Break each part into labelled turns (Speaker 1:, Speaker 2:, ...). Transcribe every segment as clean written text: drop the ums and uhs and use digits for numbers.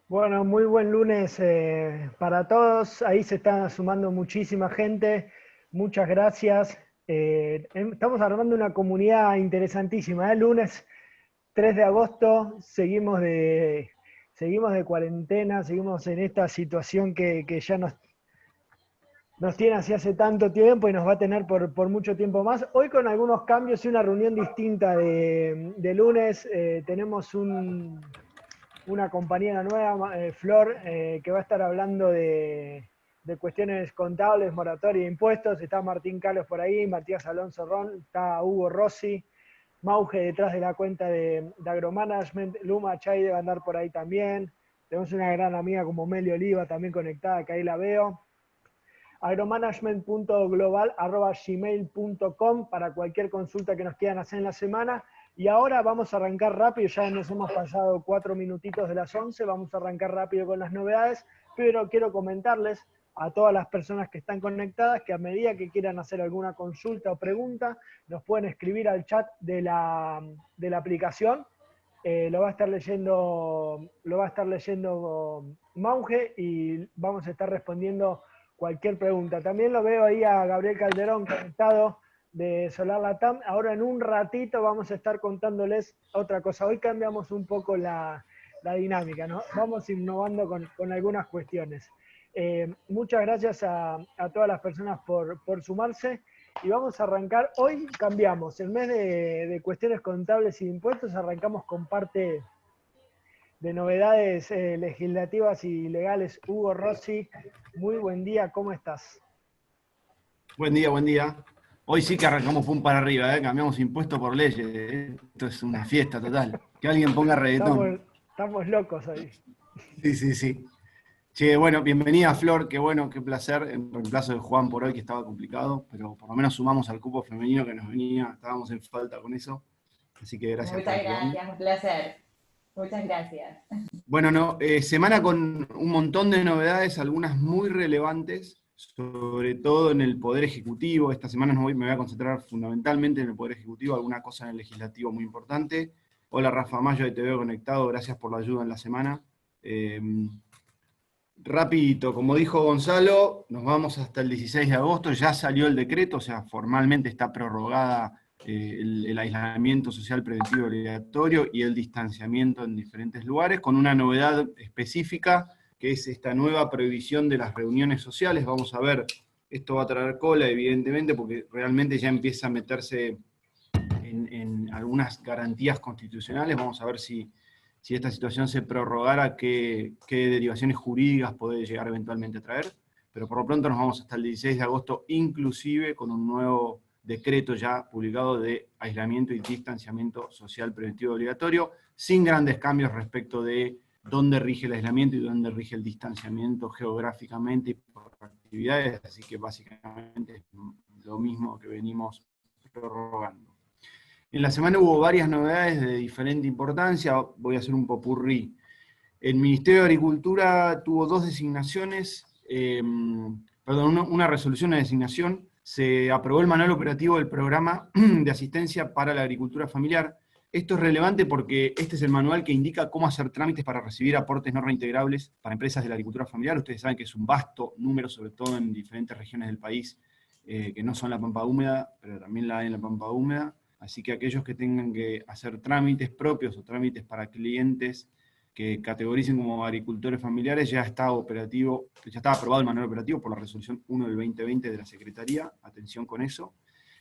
Speaker 1: Bueno, muy buen lunes para todos. Ahí se está sumando muchísima gente. Muchas gracias. Estamos armando una comunidad interesantísima. Lunes 3 de agosto seguimos de cuarentena, seguimos en esta situación que ya nos tiene así hace tanto tiempo y nos va a tener por mucho tiempo más. Hoy con algunos cambios y una reunión distinta de lunes. Tenemos una compañera nueva, Flor, que va a estar hablando de cuestiones contables, moratoria de impuestos. Está Martín Carlos por ahí, Matías Alonso Ron, está Hugo Rossi, Mauge detrás de la cuenta de Agromanagement, Luma Chay debe andar por ahí también. Tenemos una gran amiga como Meli Oliva también conectada, que ahí la veo. agromanagement.global@gmail.com para cualquier consulta que nos quieran hacer en la semana. Y ahora vamos a arrancar rápido, ya nos hemos pasado 4 minutitos de las 11, vamos a arrancar rápido con las novedades, pero quiero comentarles a todas las personas que están conectadas que a medida que quieran hacer alguna consulta o pregunta, nos pueden escribir al chat de la aplicación. Lo va a estar leyendo Mauge y vamos a estar respondiendo cualquier pregunta. También lo veo ahí a Gabriel Calderón conectado de Solar Latam. Ahora en un ratito vamos a estar contándoles otra cosa. Hoy cambiamos un poco la dinámica, ¿no? Vamos innovando con algunas cuestiones. Muchas gracias a todas las personas por sumarse y vamos a arrancar. Hoy cambiamos, en vez de cuestiones contables y de impuestos, arrancamos con parte de novedades legislativas y legales. Hugo Rossi, muy buen día, ¿cómo estás?
Speaker 2: Buen día, buen día. Hoy sí que arrancamos pum para arriba, ¿eh? Cambiamos impuesto por leyes, ¿eh? Esto es una fiesta total. Que alguien ponga reggaetón.
Speaker 1: Estamos, estamos locos hoy.
Speaker 2: Sí, sí, sí. Che, bueno, bienvenida Flor, qué bueno, qué placer, en reemplazo de Juan por hoy que estaba complicado, pero por lo menos sumamos al cupo femenino que nos venía, estábamos en falta con eso, así que gracias por
Speaker 3: Muchas
Speaker 2: ayudarme.
Speaker 3: gracias, un placer. Muchas gracias.
Speaker 2: Bueno, no, semana con un montón de novedades, algunas muy relevantes, sobre todo en el Poder Ejecutivo. Esta semana me voy a concentrar fundamentalmente en el Poder Ejecutivo, alguna cosa en el Legislativo muy importante. Hola Rafa Mayo, te veo conectado, gracias por la ayuda en la semana. Rapidito, como dijo Gonzalo, nos vamos hasta el 16 de agosto, ya salió el decreto, o sea, formalmente está prorrogada el aislamiento social preventivo obligatorio y el distanciamiento en diferentes lugares, con una novedad específica, que es esta nueva prohibición de las reuniones sociales. Vamos a ver, esto va a traer cola, evidentemente, porque realmente ya empieza a meterse en algunas garantías constitucionales. Vamos a ver si esta situación se prorrogara, qué derivaciones jurídicas puede llegar eventualmente a traer. Pero por lo pronto nos vamos hasta el 16 de agosto, inclusive con un nuevo decreto ya publicado de aislamiento y distanciamiento social preventivo obligatorio, sin grandes cambios respecto de dónde rige el aislamiento y dónde rige el distanciamiento geográficamente y por actividades, así que básicamente es lo mismo que venimos prorrogando. En la semana hubo varias novedades de diferente importancia, voy a hacer un popurrí. El Ministerio de Agricultura tuvo dos designaciones, una resolución de designación. Se aprobó el manual operativo del programa de asistencia para la agricultura familiar. Esto es relevante porque este es el manual que indica cómo hacer trámites para recibir aportes no reintegrables para empresas de la agricultura familiar. Ustedes saben que es un vasto número, sobre todo en diferentes regiones del país, que no son la pampa húmeda, pero también la hay en la pampa húmeda. Así que aquellos que tengan que hacer trámites propios o trámites para clientes que categoricen como agricultores familiares, ya está operativo, ya estaba aprobado el manual operativo por la resolución 1 del 2020 de la Secretaría. Atención con eso.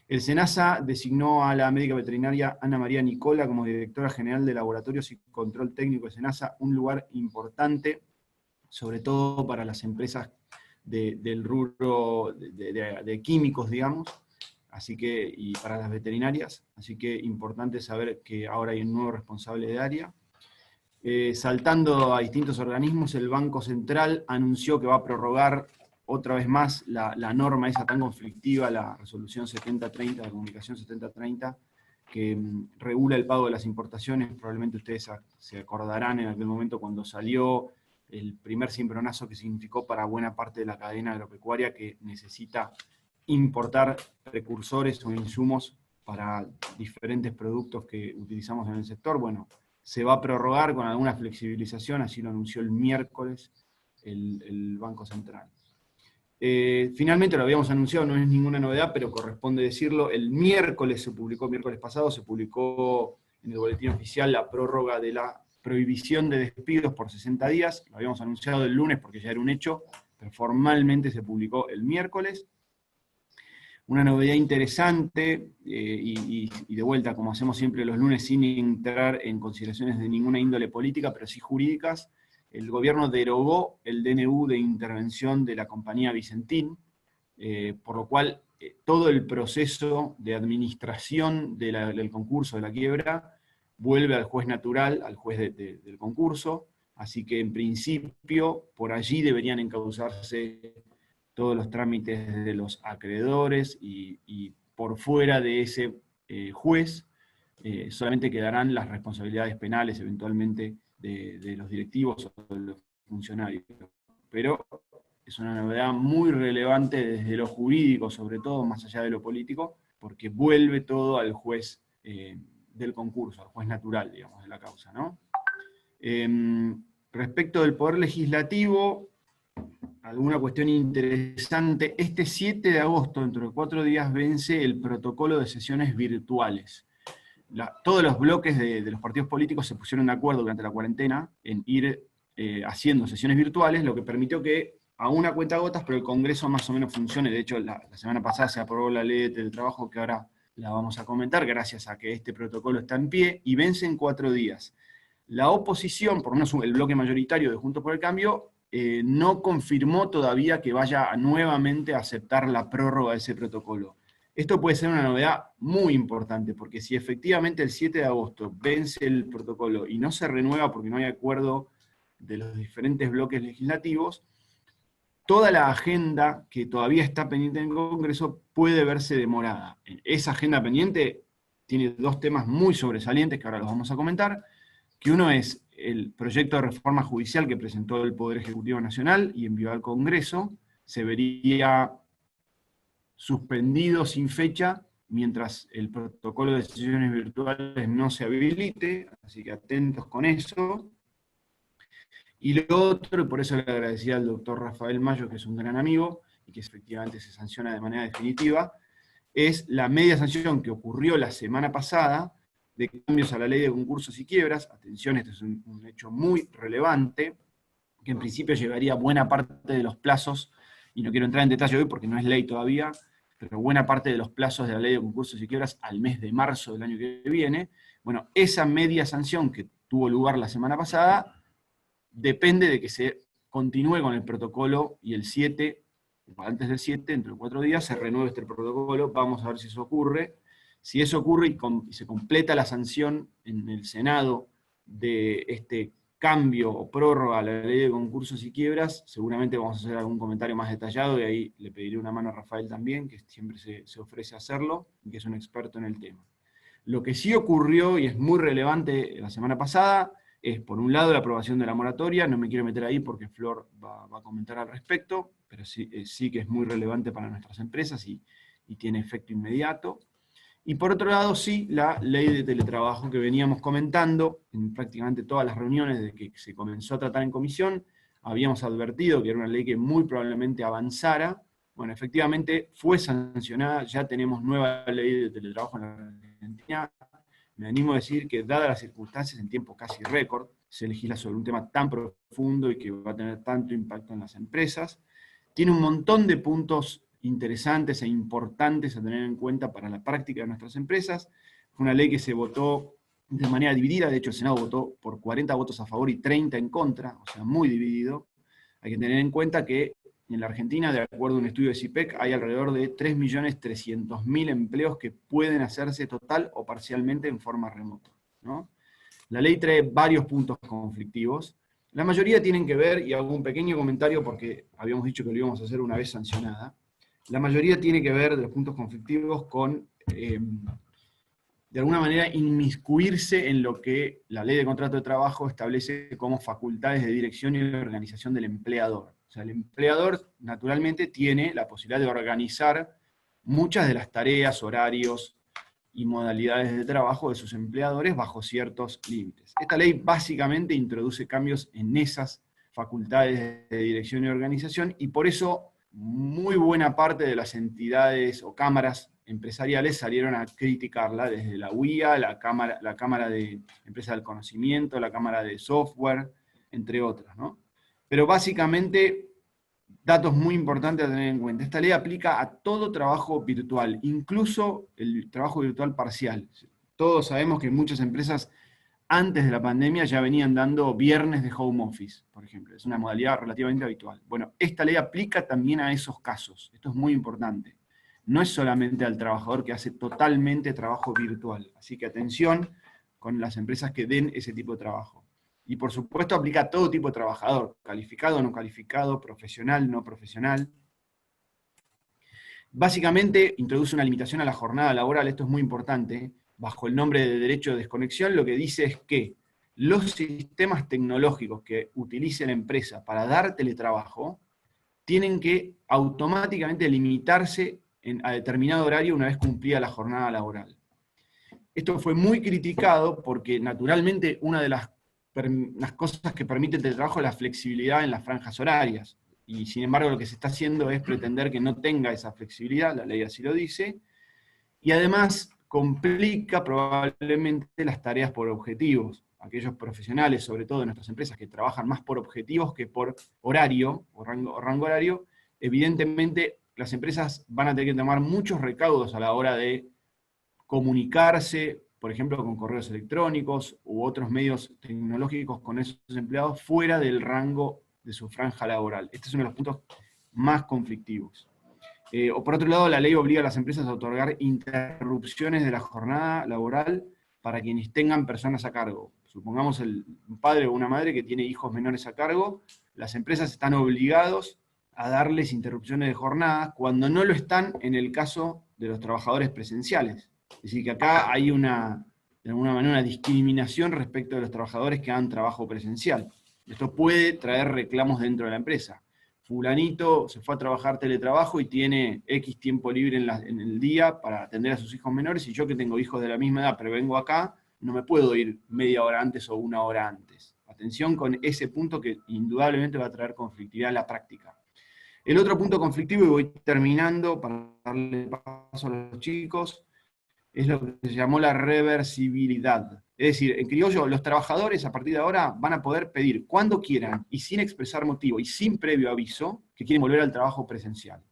Speaker 2: El SENASA designó a la médica veterinaria Ana María Nicola como directora general de Laboratorios y Control Técnico de SENASA, un lugar importante, sobre todo para las empresas del rubro de químicos, digamos, así que, y para las veterinarias, así que importante saber que ahora hay un nuevo responsable de área. Saltando a distintos organismos, el Banco Central anunció que va a prorrogar otra vez más la norma esa tan conflictiva, la resolución 7030, la comunicación 7030, que regula el pago de las importaciones. Probablemente ustedes se acordarán en aquel momento cuando salió el primer cimbronazo que significó para buena parte de la cadena agropecuaria que necesita importar precursores o insumos para diferentes productos que utilizamos en el sector. Bueno, se va a prorrogar con alguna flexibilización, así lo anunció el miércoles el Banco Central. Finalmente lo habíamos anunciado, no es ninguna novedad, pero corresponde decirlo, el miércoles pasado se publicó en el boletín oficial la prórroga de la prohibición de despidos por 60 días, lo habíamos anunciado el lunes porque ya era un hecho, pero formalmente se publicó el miércoles. Una novedad interesante, y de vuelta, como hacemos siempre los lunes, sin entrar en consideraciones de ninguna índole política, pero sí jurídicas, el gobierno derogó el DNU de intervención de la compañía Vicentín, por lo cual todo el proceso de administración del concurso de la quiebra vuelve al juez natural, al juez del concurso, así que en principio por allí deberían encauzarse todos los trámites de los acreedores, y por fuera de ese juez solamente quedarán las responsabilidades penales eventualmente de los directivos o de los funcionarios. Pero es una novedad muy relevante desde lo jurídico, sobre todo, más allá de lo político, porque vuelve todo al juez del concurso, al juez natural, digamos, de la causa, ¿no? Respecto del Poder Legislativo, alguna cuestión interesante. Este 7 de agosto, dentro de 4 días, vence el protocolo de sesiones virtuales. Todos los bloques de los partidos políticos se pusieron de acuerdo durante la cuarentena en ir haciendo sesiones virtuales, lo que permitió que, a una cuentagotas, pero el Congreso más o menos funcione. De hecho, la semana pasada se aprobó la ley de teletrabajo, que ahora la vamos a comentar, gracias a que este protocolo está en pie, y vence en 4 días. La oposición, por lo menos el bloque mayoritario de Juntos por el Cambio, no confirmó todavía que vaya nuevamente a aceptar la prórroga de ese protocolo. Esto puede ser una novedad muy importante, porque si efectivamente el 7 de agosto vence el protocolo y no se renueva porque no hay acuerdo de los diferentes bloques legislativos, toda la agenda que todavía está pendiente en el Congreso puede verse demorada. Esa agenda pendiente tiene 2 temas muy sobresalientes que ahora los vamos a comentar, que uno es el proyecto de reforma judicial que presentó el Poder Ejecutivo Nacional y envió al Congreso. Se vería suspendido sin fecha mientras el protocolo de sesiones virtuales no se habilite, así que atentos con eso. Y lo otro, y por eso le agradecía al doctor Rafael Mayo, que es un gran amigo, y que efectivamente se sanciona de manera definitiva, es la media sanción que ocurrió la semana pasada, de cambios a la ley de concursos y quiebras. Atención, este es un hecho muy relevante, que en principio llevaría buena parte de los plazos, y no quiero entrar en detalle hoy porque no es ley todavía, pero buena parte de los plazos de la ley de concursos y quiebras al mes de marzo del año que viene. Bueno, esa media sanción que tuvo lugar la semana pasada depende de que se continúe con el protocolo, y el 7, antes del 7, dentro de 4 días, se renueve este protocolo. Vamos a ver si eso ocurre. Si eso ocurre y se completa la sanción en el Senado de este cambio o prórroga a la ley de concursos y quiebras, seguramente vamos a hacer algún comentario más detallado, y ahí le pediré una mano a Rafael también, que siempre se ofrece a hacerlo, y que es un experto en el tema. Lo que sí ocurrió, y es muy relevante, la semana pasada, es, por un lado, la aprobación de la moratoria. No me quiero meter ahí porque Flor va a comentar al respecto, pero sí que es muy relevante para nuestras empresas y tiene efecto inmediato. Y por otro lado, sí, la ley de teletrabajo que veníamos comentando en prácticamente todas las reuniones desde que se comenzó a tratar en comisión. Habíamos advertido que era una ley que muy probablemente avanzara. Bueno, efectivamente fue sancionada, ya tenemos nueva ley de teletrabajo en la Argentina. Me animo a decir que, dadas las circunstancias, en tiempo casi récord, se legisla sobre un tema tan profundo y que va a tener tanto impacto en las empresas. Tiene un montón de puntos interesantes e importantes a tener en cuenta para la práctica de nuestras empresas. Fue una ley que se votó de manera dividida. De hecho, el Senado votó por 40 votos a favor y 30 en contra, o sea, muy dividido. Hay que tener en cuenta que en la Argentina, de acuerdo a un estudio de CIPEC, hay alrededor de 3.300.000 empleos que pueden hacerse total o parcialmente en forma remota, ¿no? La ley trae varios puntos conflictivos. La mayoría tienen que ver, y hago un pequeño comentario porque habíamos dicho que lo íbamos a hacer una vez sancionada, la mayoría tiene que ver, de los puntos conflictivos, con, de alguna manera, inmiscuirse en lo que la ley de contrato de trabajo establece como facultades de dirección y organización del empleador. O sea, el empleador, naturalmente, tiene la posibilidad de organizar muchas de las tareas, horarios y modalidades de trabajo de sus empleadores bajo ciertos límites. Esta ley básicamente introduce cambios en esas facultades de dirección y organización, y por eso muy buena parte de las entidades o cámaras empresariales salieron a criticarla, desde la UIA, la Cámara de Empresas del Conocimiento, la Cámara de Software, entre otras, ¿no? Pero básicamente, datos muy importantes a tener en cuenta. Esta ley aplica a todo trabajo virtual, incluso el trabajo virtual parcial. Todos sabemos que muchas empresas antes de la pandemia ya venían dando viernes de home office, por ejemplo. Es una modalidad relativamente habitual. Bueno, esta ley aplica también a esos casos. Esto es muy importante. No es solamente al trabajador que hace totalmente trabajo virtual. Así que atención con las empresas que den ese tipo de trabajo. Y por supuesto aplica a todo tipo de trabajador, calificado, no calificado, profesional, no profesional. Básicamente introduce una limitación a la jornada laboral, esto es muy importante, bajo el nombre de derecho de desconexión. Lo que dice es que los sistemas tecnológicos que utilice la empresa para dar teletrabajo tienen que automáticamente limitarse a determinado horario una vez cumplida la jornada laboral. Esto fue muy criticado porque naturalmente una de las cosas que permite el teletrabajo es la flexibilidad en las franjas horarias. Y sin embargo lo que se está haciendo es pretender que no tenga esa flexibilidad, la ley así lo dice, y además complica probablemente las tareas por objetivos. Aquellos profesionales, sobre todo en nuestras empresas, que trabajan más por objetivos que por horario, o rango horario, evidentemente las empresas van a tener que tomar muchos recaudos a la hora de comunicarse, por ejemplo, con correos electrónicos u otros medios tecnológicos con esos empleados fuera del rango de su franja laboral. Este es uno de los puntos más conflictivos. O por otro lado, la ley obliga a las empresas a otorgar interrupciones de la jornada laboral para quienes tengan personas a cargo. Supongamos un padre o una madre que tiene hijos menores a cargo, las empresas están obligados a darles interrupciones de jornada cuando no lo están en el caso de los trabajadores presenciales. Es decir, que acá hay de alguna manera una discriminación respecto de los trabajadores que hagan trabajo presencial. Esto puede traer reclamos dentro de la empresa. Fulanito se fue a trabajar teletrabajo y tiene X tiempo libre en el día para atender a sus hijos menores, y yo que tengo hijos de la misma edad, pero vengo acá, no me puedo ir media hora antes o una hora antes. Atención con ese punto que indudablemente va a traer conflictividad en la práctica. El otro punto conflictivo, y voy terminando para darle paso a los chicos, es lo que se llamó la reversibilidad. Es decir, en criollo, los trabajadores a partir de ahora van a poder pedir cuando quieran y sin expresar motivo y sin previo aviso que quieren volver al trabajo presencial.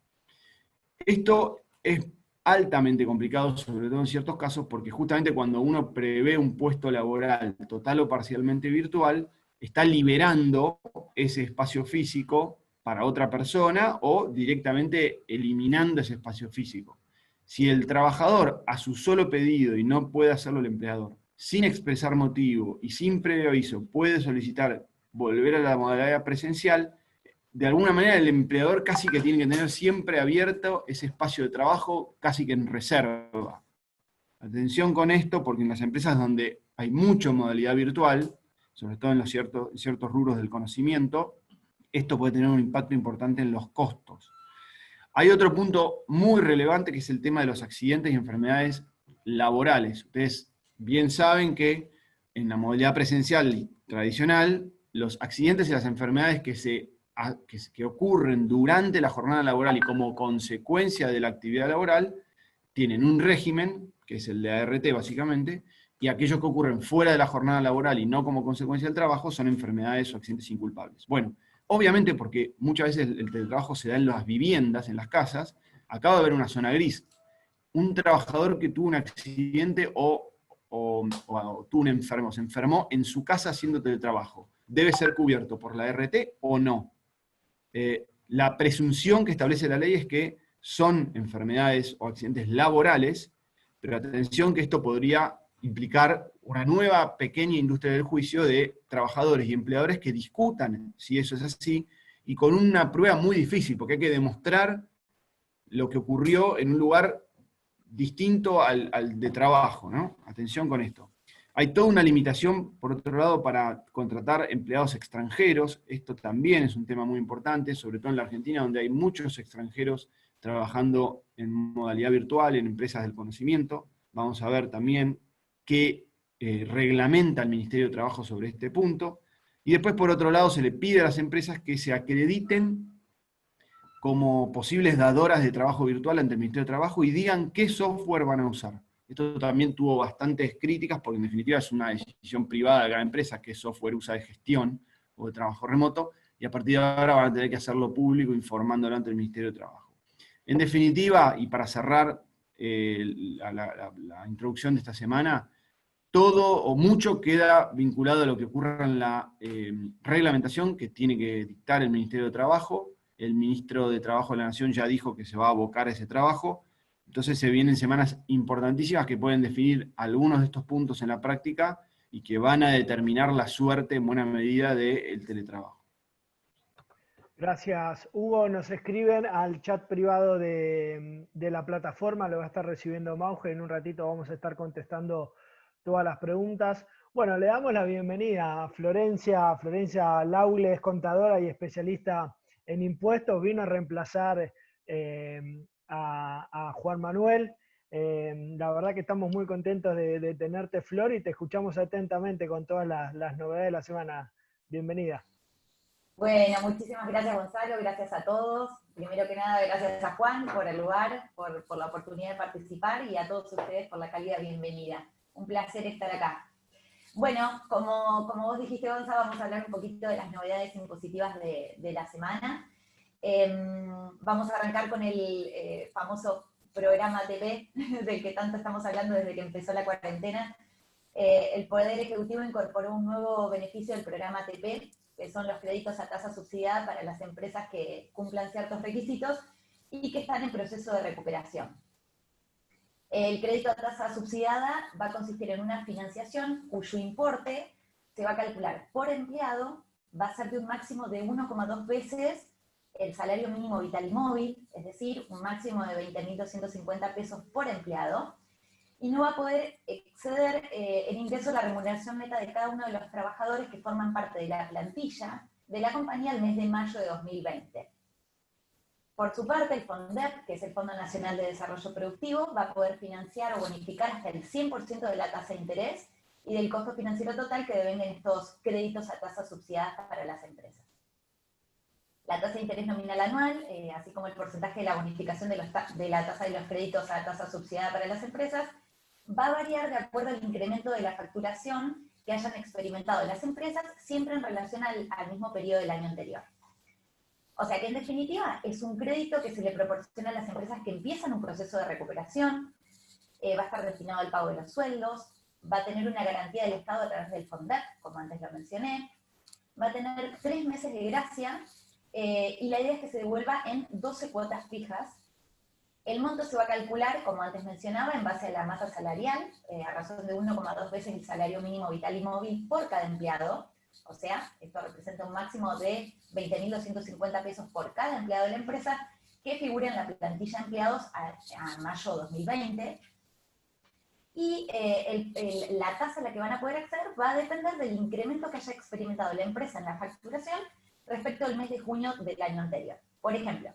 Speaker 2: Esto es altamente complicado, sobre todo en ciertos casos, porque justamente cuando uno prevé un puesto laboral total o parcialmente virtual, está liberando ese espacio físico para otra persona o directamente eliminando ese espacio físico. Si el trabajador a su solo pedido, y no puede hacerlo el empleador, sin expresar motivo y sin previo aviso, puede solicitar volver a la modalidad presencial, de alguna manera el empleador casi que tiene que tener siempre abierto ese espacio de trabajo, casi que en reserva. Atención con esto, porque en las empresas donde hay mucha modalidad virtual, sobre todo en ciertos rubros del conocimiento, esto puede tener un impacto importante en los costos. Hay otro punto muy relevante que es el tema de los accidentes y enfermedades laborales. Ustedes bien saben que en la modalidad presencial tradicional, los accidentes y las enfermedades que ocurren durante la jornada laboral y como consecuencia de la actividad laboral, tienen un régimen, que es el de ART básicamente, y aquellos que ocurren fuera de la jornada laboral y no como consecuencia del trabajo son enfermedades o accidentes inculpables. Bueno, obviamente porque muchas veces el teletrabajo se da en las viviendas, en las casas, acaba de haber una zona gris. Un trabajador que tuvo un accidente o tuvo un enfermo, se enfermó en su casa haciendo teletrabajo, ¿debe ser cubierto por la ART o no? La presunción que establece la ley es que son enfermedades o accidentes laborales, pero atención que esto podría implicar una nueva pequeña industria del juicio de trabajadores y empleadores que discutan si eso es así, y con una prueba muy difícil, porque hay que demostrar lo que ocurrió en un lugar distinto al de trabajo, ¿no? Atención con esto. Hay toda una limitación, por otro lado, para contratar empleados extranjeros. Esto también es un tema muy importante, sobre todo en la Argentina, donde hay muchos extranjeros trabajando en modalidad virtual, en empresas del conocimiento. Vamos a ver también qué reglamenta el Ministerio de Trabajo sobre este punto. Y después, por otro lado, se le pide a las empresas que se acrediten como posibles dadoras de trabajo virtual ante el Ministerio de Trabajo y digan qué software van a usar. Esto también tuvo bastantes críticas, porque en definitiva es una decisión privada de cada empresa qué software usa de gestión o de trabajo remoto, y a partir de ahora van a tener que hacerlo público informándolo ante el Ministerio de Trabajo. En definitiva, y para cerrar la introducción de esta semana, todo o mucho queda vinculado a lo que ocurra en la reglamentación que tiene que dictar el Ministerio de Trabajo. El ministro de Trabajo de la Nación ya dijo que se va a abocar a ese trabajo. Entonces se vienen semanas importantísimas que pueden definir algunos de estos puntos en la práctica y que van a determinar la suerte en buena medida del teletrabajo.
Speaker 1: Gracias, Hugo. Nos escriben al chat privado de la plataforma, lo va a estar recibiendo Mauge. En un ratito vamos a estar contestando todas las preguntas. Bueno, le damos la bienvenida a Florencia. Florencia Laule es contadora y especialista en impuestos. Vino a reemplazar a Juan Manuel. La verdad que estamos muy contentos de tenerte, Flor, y te escuchamos atentamente con todas las novedades de la semana. Bienvenida.
Speaker 3: Bueno, muchísimas gracias, Gonzalo, gracias a todos. Primero que nada, gracias a Juan por el lugar, por la oportunidad de participar, y a todos ustedes por la cálida bienvenida. Un placer estar acá. Bueno, como vos dijiste, Gonzalo, vamos a hablar un poquito de las novedades impositivas de la semana. Vamos a arrancar con el famoso programa ATP, del que tanto estamos hablando desde que empezó la cuarentena. El Poder Ejecutivo incorporó un nuevo beneficio del programa ATP, que son los créditos a tasa subsidiada para las empresas que cumplan ciertos requisitos y que están en proceso de recuperación. El crédito a tasa subsidiada va a consistir en una financiación cuyo importe se va a calcular por empleado, va a ser de un máximo de 1,2 veces el salario mínimo vital y móvil, es decir, un máximo de 20.250 pesos por empleado, y no va a poder exceder el ingreso de la remuneración neta de cada uno de los trabajadores que forman parte de la plantilla de la compañía al mes de mayo de 2020. Por su parte, el FONDEP, que es el Fondo Nacional de Desarrollo Productivo, va a poder financiar o bonificar hasta el 100% de la tasa de interés y del costo financiero total que devengan estos créditos a tasa subsidiada para las empresas. La tasa de interés nominal anual, así como el porcentaje de la bonificación de la tasa de los créditos a tasa subsidiada para las empresas, va a variar de acuerdo al incremento de la facturación que hayan experimentado las empresas, siempre en relación al mismo periodo del año anterior. O sea que en definitiva es un crédito que se le proporciona a las empresas que empiezan un proceso de recuperación, va a estar destinado al pago de los sueldos, va a tener una garantía del Estado a través del FONDEP, como antes lo mencioné, va a tener 3 meses de gracia, y la idea es que se devuelva en 12 cuotas fijas. El monto se va a calcular, como antes mencionaba, en base a la masa salarial, a razón de 1,2 veces el salario mínimo vital y móvil por cada empleado. O sea, esto representa un máximo de 20.250 pesos por cada empleado de la empresa que figura en la plantilla de empleados a mayo 2020. Y la tasa a la que van a poder acceder va a depender del incremento que haya experimentado la empresa en la facturación respecto al mes de junio del año anterior. Por ejemplo,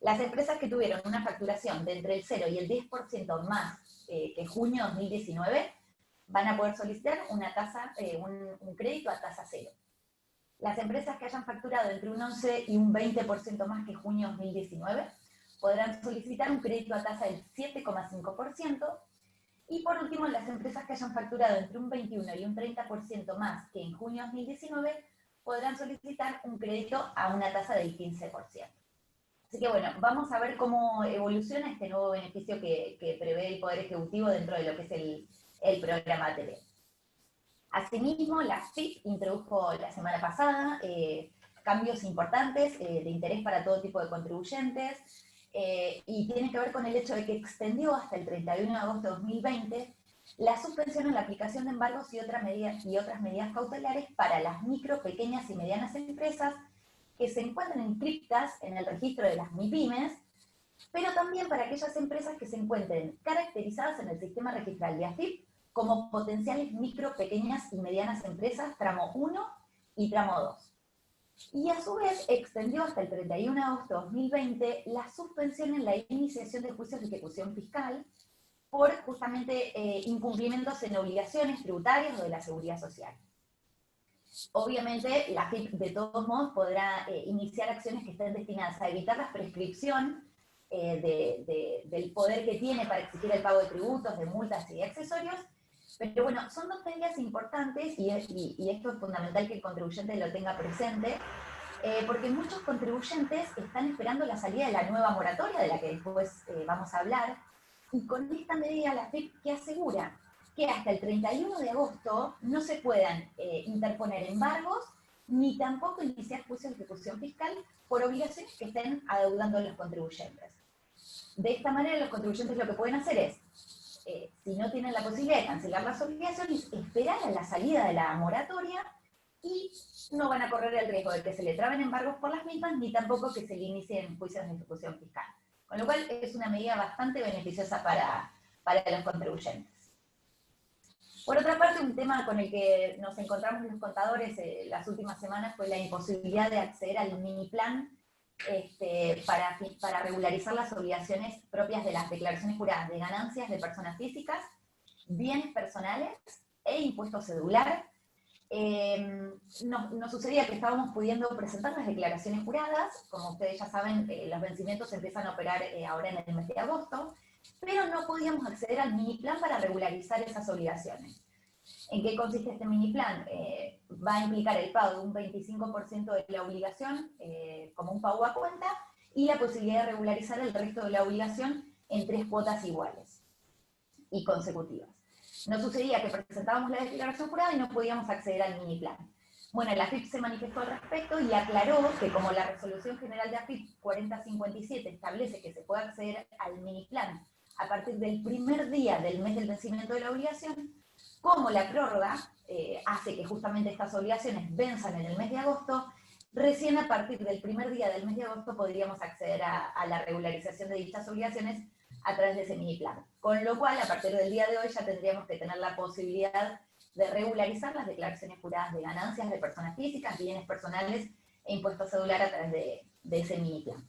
Speaker 3: las empresas que tuvieron una facturación de entre el 0 y el 10% más que junio 2019 van a poder solicitar una tasa, un crédito a tasa cero. Las empresas que hayan facturado entre un 11 y un 20% más que junio 2019 podrán solicitar un crédito a tasa del 7,5%. Y por último, las empresas que hayan facturado entre un 21 y un 30% más que en junio 2019 podrán solicitar un crédito a una tasa del 15%. Así que bueno, vamos a ver cómo evoluciona este nuevo beneficio que prevé el Poder Ejecutivo dentro de lo que es el programa ATP. Asimismo, la FIP introdujo la semana pasada cambios importantes de interés para todo tipo de contribuyentes, y tiene que ver con el hecho de que extendió hasta el 31 de agosto de 2020 la suspensión en la aplicación de embargos y otras medidas cautelares para las micro, pequeñas y medianas empresas que se encuentran inscritas en el registro de las MIPYMES, pero también para aquellas empresas que se encuentren caracterizadas en el sistema registral de AFIP como potenciales micro, pequeñas y medianas empresas tramo 1 y tramo 2. Y a su vez extendió hasta el 31 de agosto de 2020 la suspensión en la iniciación de juicios de ejecución fiscal por justamente incumplimientos en obligaciones tributarias o de la seguridad social. Obviamente, la AFIP de todos modos podrá iniciar acciones que estén destinadas a evitar la prescripción del poder que tiene para exigir el pago de tributos, de multas y de accesorios, pero bueno, son dos medidas importantes y esto es fundamental que el contribuyente lo tenga presente, porque muchos contribuyentes están esperando la salida de la nueva moratoria, de la que después vamos a hablar, y con esta medida la AFIP que asegura que hasta el 31 de agosto no se puedan interponer embargos, ni tampoco iniciar juicios de ejecución fiscal por obligaciones que estén adeudando a los contribuyentes. De esta manera los contribuyentes lo que pueden hacer es, si no tienen la posibilidad de cancelar las obligaciones, esperar a la salida de la moratoria y no van a correr el riesgo de que se le traben embargos por las mismas, ni tampoco que se le inicien juicios de ejecución fiscal. Con lo cual es una medida bastante beneficiosa para los contribuyentes. Por otra parte, un tema con el que nos encontramos los contadores las últimas semanas fue la imposibilidad de acceder al mini plan para regularizar las obligaciones propias de las declaraciones juradas de ganancias de personas físicas, bienes personales e impuesto cedular. Nos sucedía que estábamos pudiendo presentar las declaraciones juradas, como ustedes ya saben, los vencimientos empiezan a operar ahora en el mes de agosto, pero no podíamos acceder al mini plan para regularizar esas obligaciones. ¿En qué consiste este mini plan? Va a implicar el pago de un 25% de la obligación como un pago a cuenta y la posibilidad de regularizar el resto de la obligación en 3 cuotas iguales y consecutivas. Nos sucedía que presentábamos la declaración jurada y no podíamos acceder al mini plan. Bueno, la AFIP se manifestó al respecto y aclaró que como la Resolución General de AFIP 4057 establece que se puede acceder al mini plan a partir del primer día del mes del vencimiento de la obligación, como la prórroga hace que justamente estas obligaciones venzan en el mes de agosto, recién a partir del primer día del mes de agosto podríamos acceder a la regularización de dichas obligaciones a través de ese mini plan. Con lo cual, a partir del día de hoy ya tendríamos que tener la posibilidad de regularizar las declaraciones juradas de ganancias de personas físicas, bienes personales e impuesto cedular a través de ese mini plan.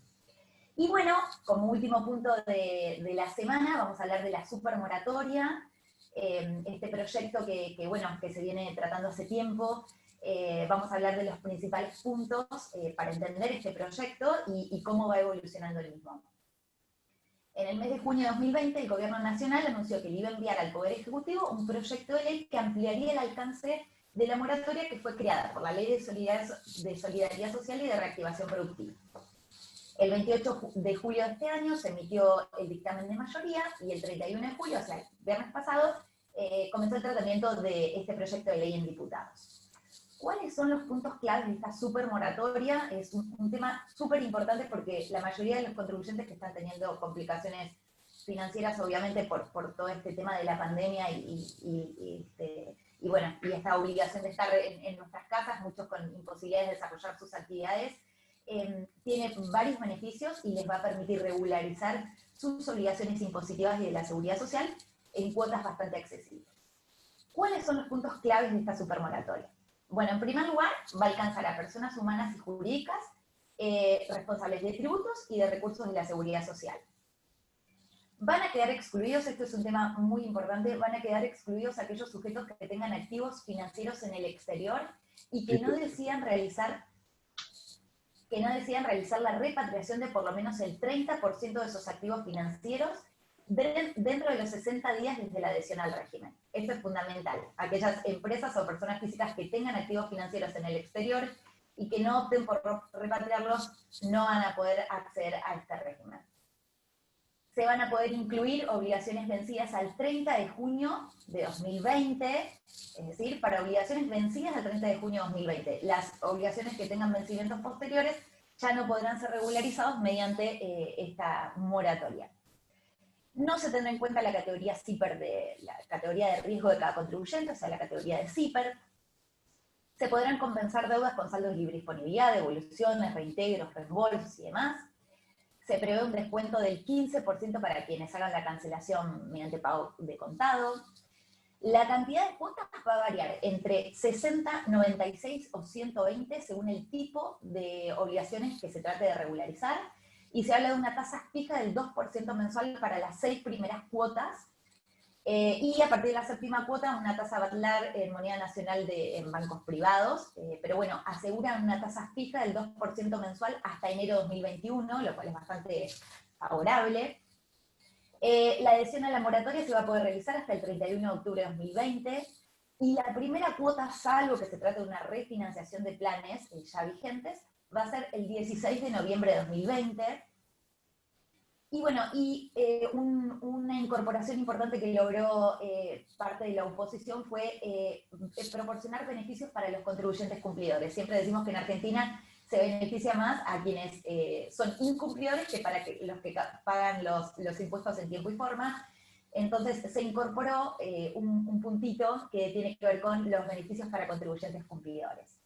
Speaker 3: Y bueno, como último punto de la semana, vamos a hablar de la supermoratoria, este proyecto que se viene tratando hace tiempo. Vamos a hablar de los principales puntos para entender este proyecto y cómo va evolucionando el mismo. En el mes de junio de 2020, el Gobierno Nacional anunció que le iba a enviar al Poder Ejecutivo un proyecto de ley que ampliaría el alcance de la moratoria que fue creada por la Ley de Solidaridad Social y de Reactivación Productiva. El 28 de julio de este año se emitió el dictamen de mayoría y el 31 de julio, o sea, el viernes pasado, comenzó el tratamiento de este proyecto de ley en diputados. ¿Cuáles son los puntos claves de esta supermoratoria? Es un tema súper importante porque la mayoría de los contribuyentes que están teniendo complicaciones financieras, obviamente por todo este tema de la pandemia y esta obligación de estar en nuestras casas, muchos con imposibilidades de desarrollar sus actividades, tiene varios beneficios y les va a permitir regularizar sus obligaciones impositivas y de la seguridad social en cuotas bastante accesibles. ¿Cuáles son los puntos claves de esta supermoratoria? Bueno, en primer lugar, va a alcanzar a personas humanas y jurídicas responsables de tributos y de recursos de la seguridad social. Van a quedar excluidos, esto es un tema muy importante, van a quedar excluidos aquellos sujetos que tengan activos financieros en el exterior y que no decidan realizar la repatriación de por lo menos el 30% de esos activos financieros dentro de los 60 días desde la adhesión al régimen. Esto es fundamental. Aquellas empresas o personas físicas que tengan activos financieros en el exterior y que no opten por repatriarlos no van a poder acceder a este régimen. Se van a poder incluir obligaciones vencidas al 30 de junio de 2020, es decir, para obligaciones vencidas al 30 de junio de 2020. Las obligaciones que tengan vencimientos posteriores ya no podrán ser regularizados mediante esta moratoria. No se tendrá en cuenta la categoría CIPER, la categoría de riesgo de cada contribuyente, o sea, la categoría de CIPER. Se podrán compensar deudas con saldos de libre disponibilidad, devoluciones, reintegros, reembolsos y demás. Se prevé un descuento del 15% para quienes hagan la cancelación mediante pago de contado. La cantidad de cuotas va a variar entre 60, 96 o 120 según el tipo de obligaciones que se trate de regularizar. Y se habla de una tasa fija del 2% mensual para las 6 primeras cuotas Y a partir de la séptima cuota, una tasa Batlar en moneda nacional en bancos privados, pero bueno, aseguran una tasa fija del 2% mensual hasta enero de 2021, lo cual es bastante favorable. La adhesión a la moratoria se va a poder realizar hasta el 31 de octubre de 2020, y la primera cuota, salvo que se trate de una refinanciación de planes ya vigentes, va a ser el 16 de noviembre de 2020. Y bueno, una incorporación importante que logró parte de la oposición fue proporcionar beneficios para los contribuyentes cumplidores. Siempre decimos que en Argentina se beneficia más a quienes son incumplidores que para los que pagan los impuestos en tiempo y forma. Entonces se incorporó un puntito que tiene que ver con los beneficios para contribuyentes cumplidores.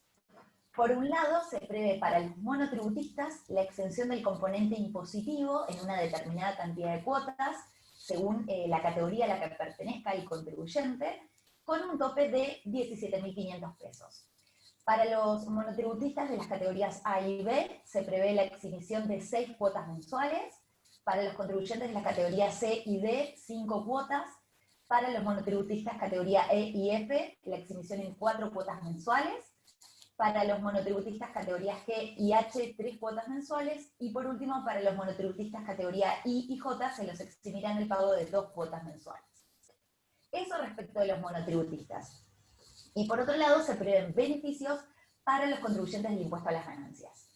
Speaker 3: Por un lado, se prevé para los monotributistas la exención del componente impositivo en una determinada cantidad de cuotas, según la categoría a la que pertenezca el contribuyente, con un tope de 17.500 pesos. Para los monotributistas de las categorías A y B, se prevé la exhibición de 6 cuotas mensuales. Para los contribuyentes de las categorías C y D, 5 cuotas. Para los monotributistas categoría E y F, la exhibición en 4 cuotas mensuales. Para los monotributistas categorías G y H, 3 cuotas mensuales, y por último, para los monotributistas categoría I y J, se los eximirán el pago de 2 cuotas mensuales. Eso respecto de los monotributistas. Y por otro lado, se prevén beneficios para los contribuyentes del impuesto a las ganancias.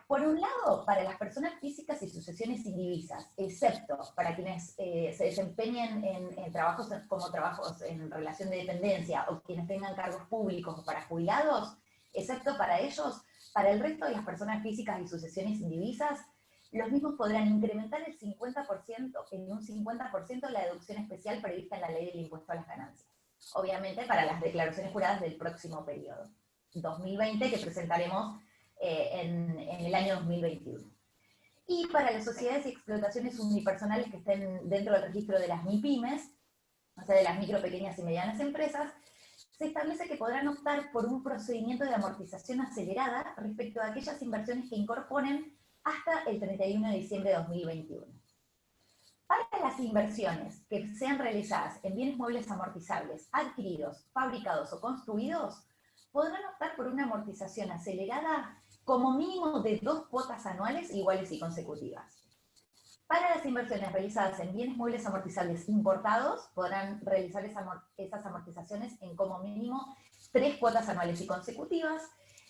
Speaker 3: Por un lado, para las personas físicas y sucesiones indivisas, excepto para quienes se desempeñen en trabajos como trabajos en relación de dependencia o quienes tengan cargos públicos o para jubilados, excepto para ellos, para el resto de las personas físicas y sucesiones indivisas, los mismos podrán incrementar el 50% en un 50% la deducción especial prevista en la ley del impuesto a las ganancias. Obviamente para las declaraciones juradas del próximo periodo, 2020, que presentaremos en el año 2021. Y para las sociedades y explotaciones unipersonales que estén dentro del registro de las MIPYMES, o sea, de las micro, pequeñas y medianas empresas, se establece que podrán optar por un procedimiento de amortización acelerada respecto a aquellas inversiones que incorporen hasta el 31 de diciembre de 2021. Para las inversiones que sean realizadas en bienes muebles amortizables, adquiridos, fabricados o construidos, podrán optar por una amortización acelerada como mínimo de 2 cuotas anuales iguales y consecutivas. Para las inversiones realizadas en bienes muebles amortizables importados, podrán realizar esas amortizaciones en como mínimo 3 cuotas anuales y consecutivas,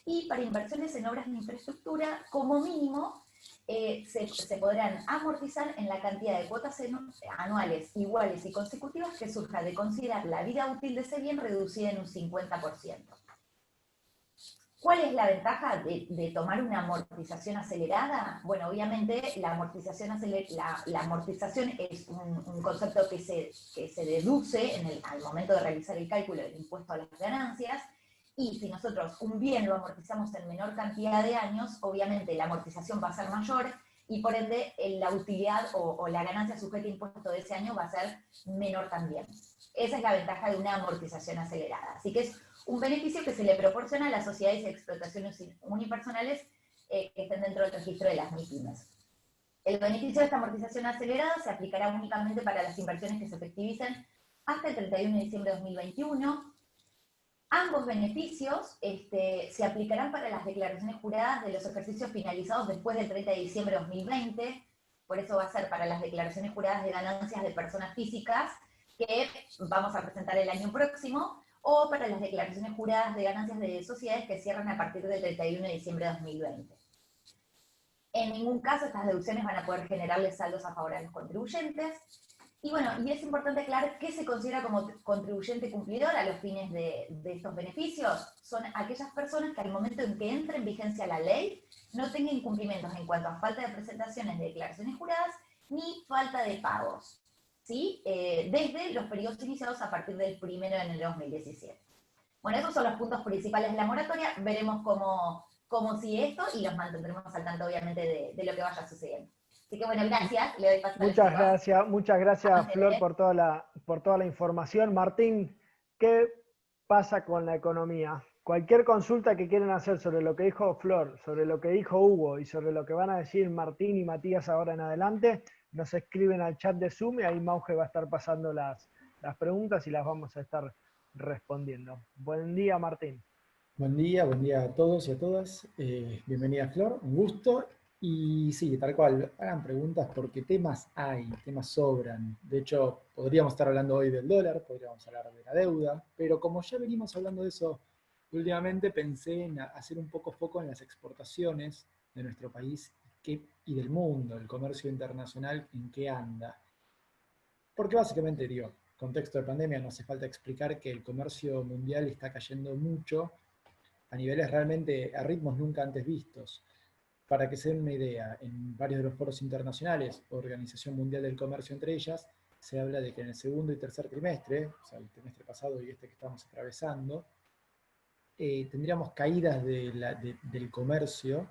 Speaker 3: y para inversiones en obras de infraestructura, como mínimo, se podrán amortizar en la cantidad de cuotas anuales iguales y consecutivas que surja de considerar la vida útil de ese bien reducida en un 50%. ¿Cuál es la ventaja de tomar una amortización acelerada? Bueno, obviamente la amortización es un concepto que se deduce al momento de realizar el cálculo del impuesto a las ganancias, y si nosotros un bien lo amortizamos en menor cantidad de años, obviamente la amortización va a ser mayor, y por ende la utilidad o la ganancia sujeta a impuesto de ese año va a ser menor también. Esa es la ventaja de una amortización acelerada. Así que es un beneficio que se le proporciona a las sociedades y explotaciones unipersonales que estén dentro del registro de las MIPYMES. El beneficio de esta amortización acelerada se aplicará únicamente para las inversiones que se efectivicen hasta el 31 de diciembre de 2021. Ambos beneficios se aplicarán para las declaraciones juradas de los ejercicios finalizados después del 30 de diciembre de 2020, por eso va a ser para las declaraciones juradas de ganancias de personas físicas que vamos a presentar el año próximo, o para las declaraciones juradas de ganancias de sociedades que cierran a partir del 31 de diciembre de 2020. En ningún caso estas deducciones van a poder generarles saldos a favor a los contribuyentes. Y bueno, y es importante aclarar qué se considera como contribuyente cumplidor a los fines de estos beneficios. Son aquellas personas que al momento en que entre en vigencia la ley no tengan incumplimientos en cuanto a falta de presentaciones de declaraciones juradas ni falta de pagos, ¿sí? Desde los periodos iniciados a partir del 1 de enero de 2017. Bueno, esos son los puntos principales de la moratoria. Veremos cómo sigue esto y los mantendremos al tanto, obviamente, de lo que vaya sucediendo. Así que bueno, gracias. Le doy paso
Speaker 1: Muchas gracias, Flor, por toda la información. Martín, ¿qué pasa con la economía? Cualquier consulta que quieran hacer sobre lo que dijo Flor, sobre lo que dijo Hugo y sobre lo que van a decir Martín y Matías ahora en adelante, nos escriben al chat de Zoom y ahí Mauge va a estar pasando las las preguntas y las vamos a estar respondiendo. Buen día, Martín.
Speaker 4: Buen día a todos y a todas. Bienvenida, Flor, un gusto. Y sí, tal cual, hagan preguntas porque temas hay, temas sobran. De hecho, podríamos estar hablando hoy del dólar, podríamos hablar de la deuda, pero como ya venimos hablando de eso últimamente, pensé en hacer un poco foco en las exportaciones de nuestro país y del mundo, el comercio internacional, en qué anda. Porque básicamente, digo, contexto de pandemia, no hace falta explicar que el comercio mundial está cayendo mucho a niveles realmente, a ritmos nunca antes vistos. Para que se den una idea, en varios de los foros internacionales, Organización Mundial del Comercio entre ellas, se habla de que en el segundo y tercer trimestre, o sea, el trimestre pasado y este que estamos atravesando, tendríamos caídas del comercio,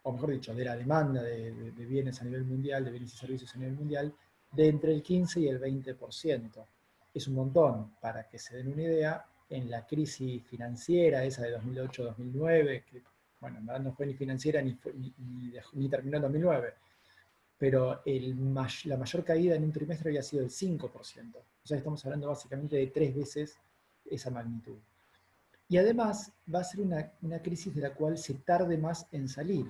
Speaker 4: o mejor dicho, de la demanda de bienes a nivel mundial, de bienes y servicios a nivel mundial, de entre el 15 y el 20%. Es un montón. Para que se den una idea, en la crisis financiera, esa de 2008-2009, que, bueno, en verdad no fue ni financiera ni terminó en 2009, pero la mayor caída en un trimestre había sido del 5%. O sea, estamos hablando básicamente de 3 veces esa magnitud. Y además va a ser una crisis de la cual se tarde más en salir.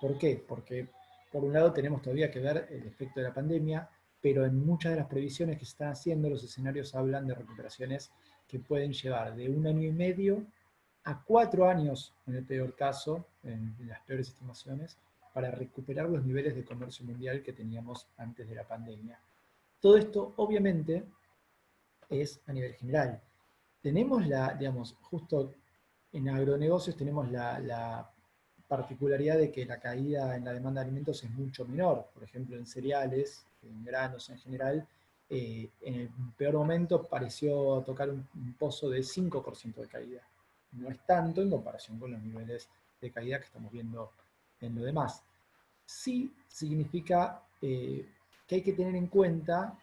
Speaker 4: ¿Por qué? Porque por un lado tenemos todavía que ver el efecto de la pandemia, pero en muchas de las previsiones que se están haciendo, los escenarios hablan de recuperaciones que pueden llevar de 1 año y medio a 4 años, en el peor caso, en las peores estimaciones, para recuperar los niveles de comercio mundial que teníamos antes de la pandemia. Todo esto, obviamente, es a nivel general. Tenemos digamos, justo en agronegocios tenemos la particularidad de que la caída en la demanda de alimentos es mucho menor. Por ejemplo, en cereales, en granos en general, en el peor momento pareció tocar un pozo de 5% de caída. No es tanto en comparación con los niveles de caída que estamos viendo en lo demás. Sí significa que hay que tener en cuenta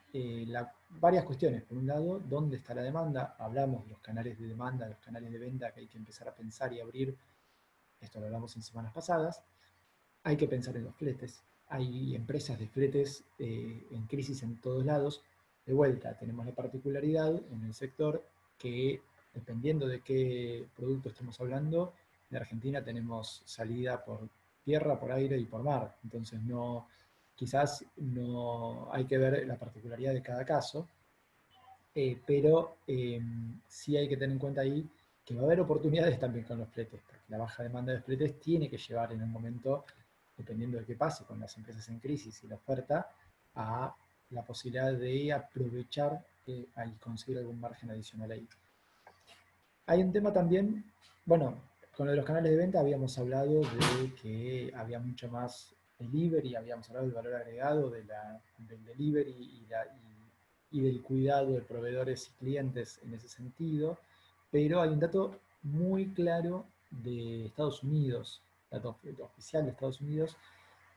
Speaker 4: varias cuestiones. Por un lado, ¿dónde está la demanda? Hablamos de los canales de demanda, los canales de venta que hay que empezar a pensar y abrir. Esto lo hablamos en semanas pasadas. Hay que pensar en los fletes. Hay empresas de fletes en crisis en todos lados. De vuelta, tenemos la particularidad en el sector que, dependiendo de qué producto estemos hablando, en Argentina tenemos salida por tierra, por aire y por mar. Entonces, quizás no hay que ver la particularidad de cada caso, pero sí hay que tener en cuenta ahí que va a haber oportunidades también con los fletes, porque la baja demanda de fletes tiene que llevar en un momento, dependiendo de qué pase con las empresas en crisis y la oferta, a la posibilidad de aprovechar y conseguir algún margen adicional ahí. Hay un tema también, bueno, con lo de los canales de venta habíamos hablado de que había mucho más delivery, habíamos hablado del valor agregado del delivery y del cuidado de proveedores y clientes en ese sentido, pero hay un dato muy claro de Estados Unidos, dato oficial de Estados Unidos,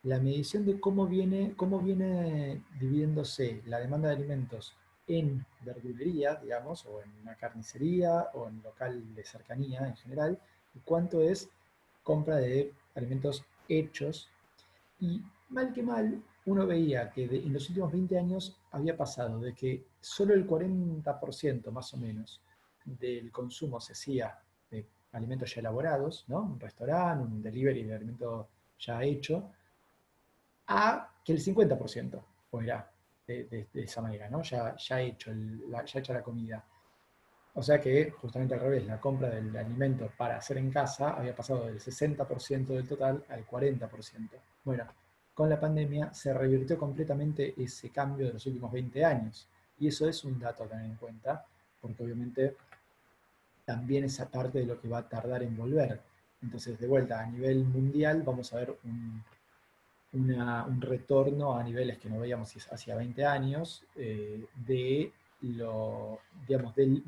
Speaker 4: la medición de cómo viene dividiéndose la demanda de alimentos en verdulería, digamos, o en una carnicería, o en local de cercanía en general, y cuánto es compra de alimentos hechos. Y mal que mal, uno veía que en los últimos 20 años había pasado de que solo el 40% más o menos del consumo se hacía de alimentos ya elaborados, ¿no? Un restaurante, un delivery de alimento ya hecho, a que el 50% fuera de esa manera, ¿no? Ya hecha la comida. O sea que, justamente al revés, la compra del alimento para hacer en casa había pasado del 60% del total al 40%. Bueno, con la pandemia se revirtió completamente ese cambio de los últimos 20 años. Y eso es un dato a tener en cuenta, porque obviamente también es parte de lo que va a tardar en volver. Entonces, de vuelta, a nivel mundial vamos a ver un retorno a niveles que no veíamos hacia 20 años de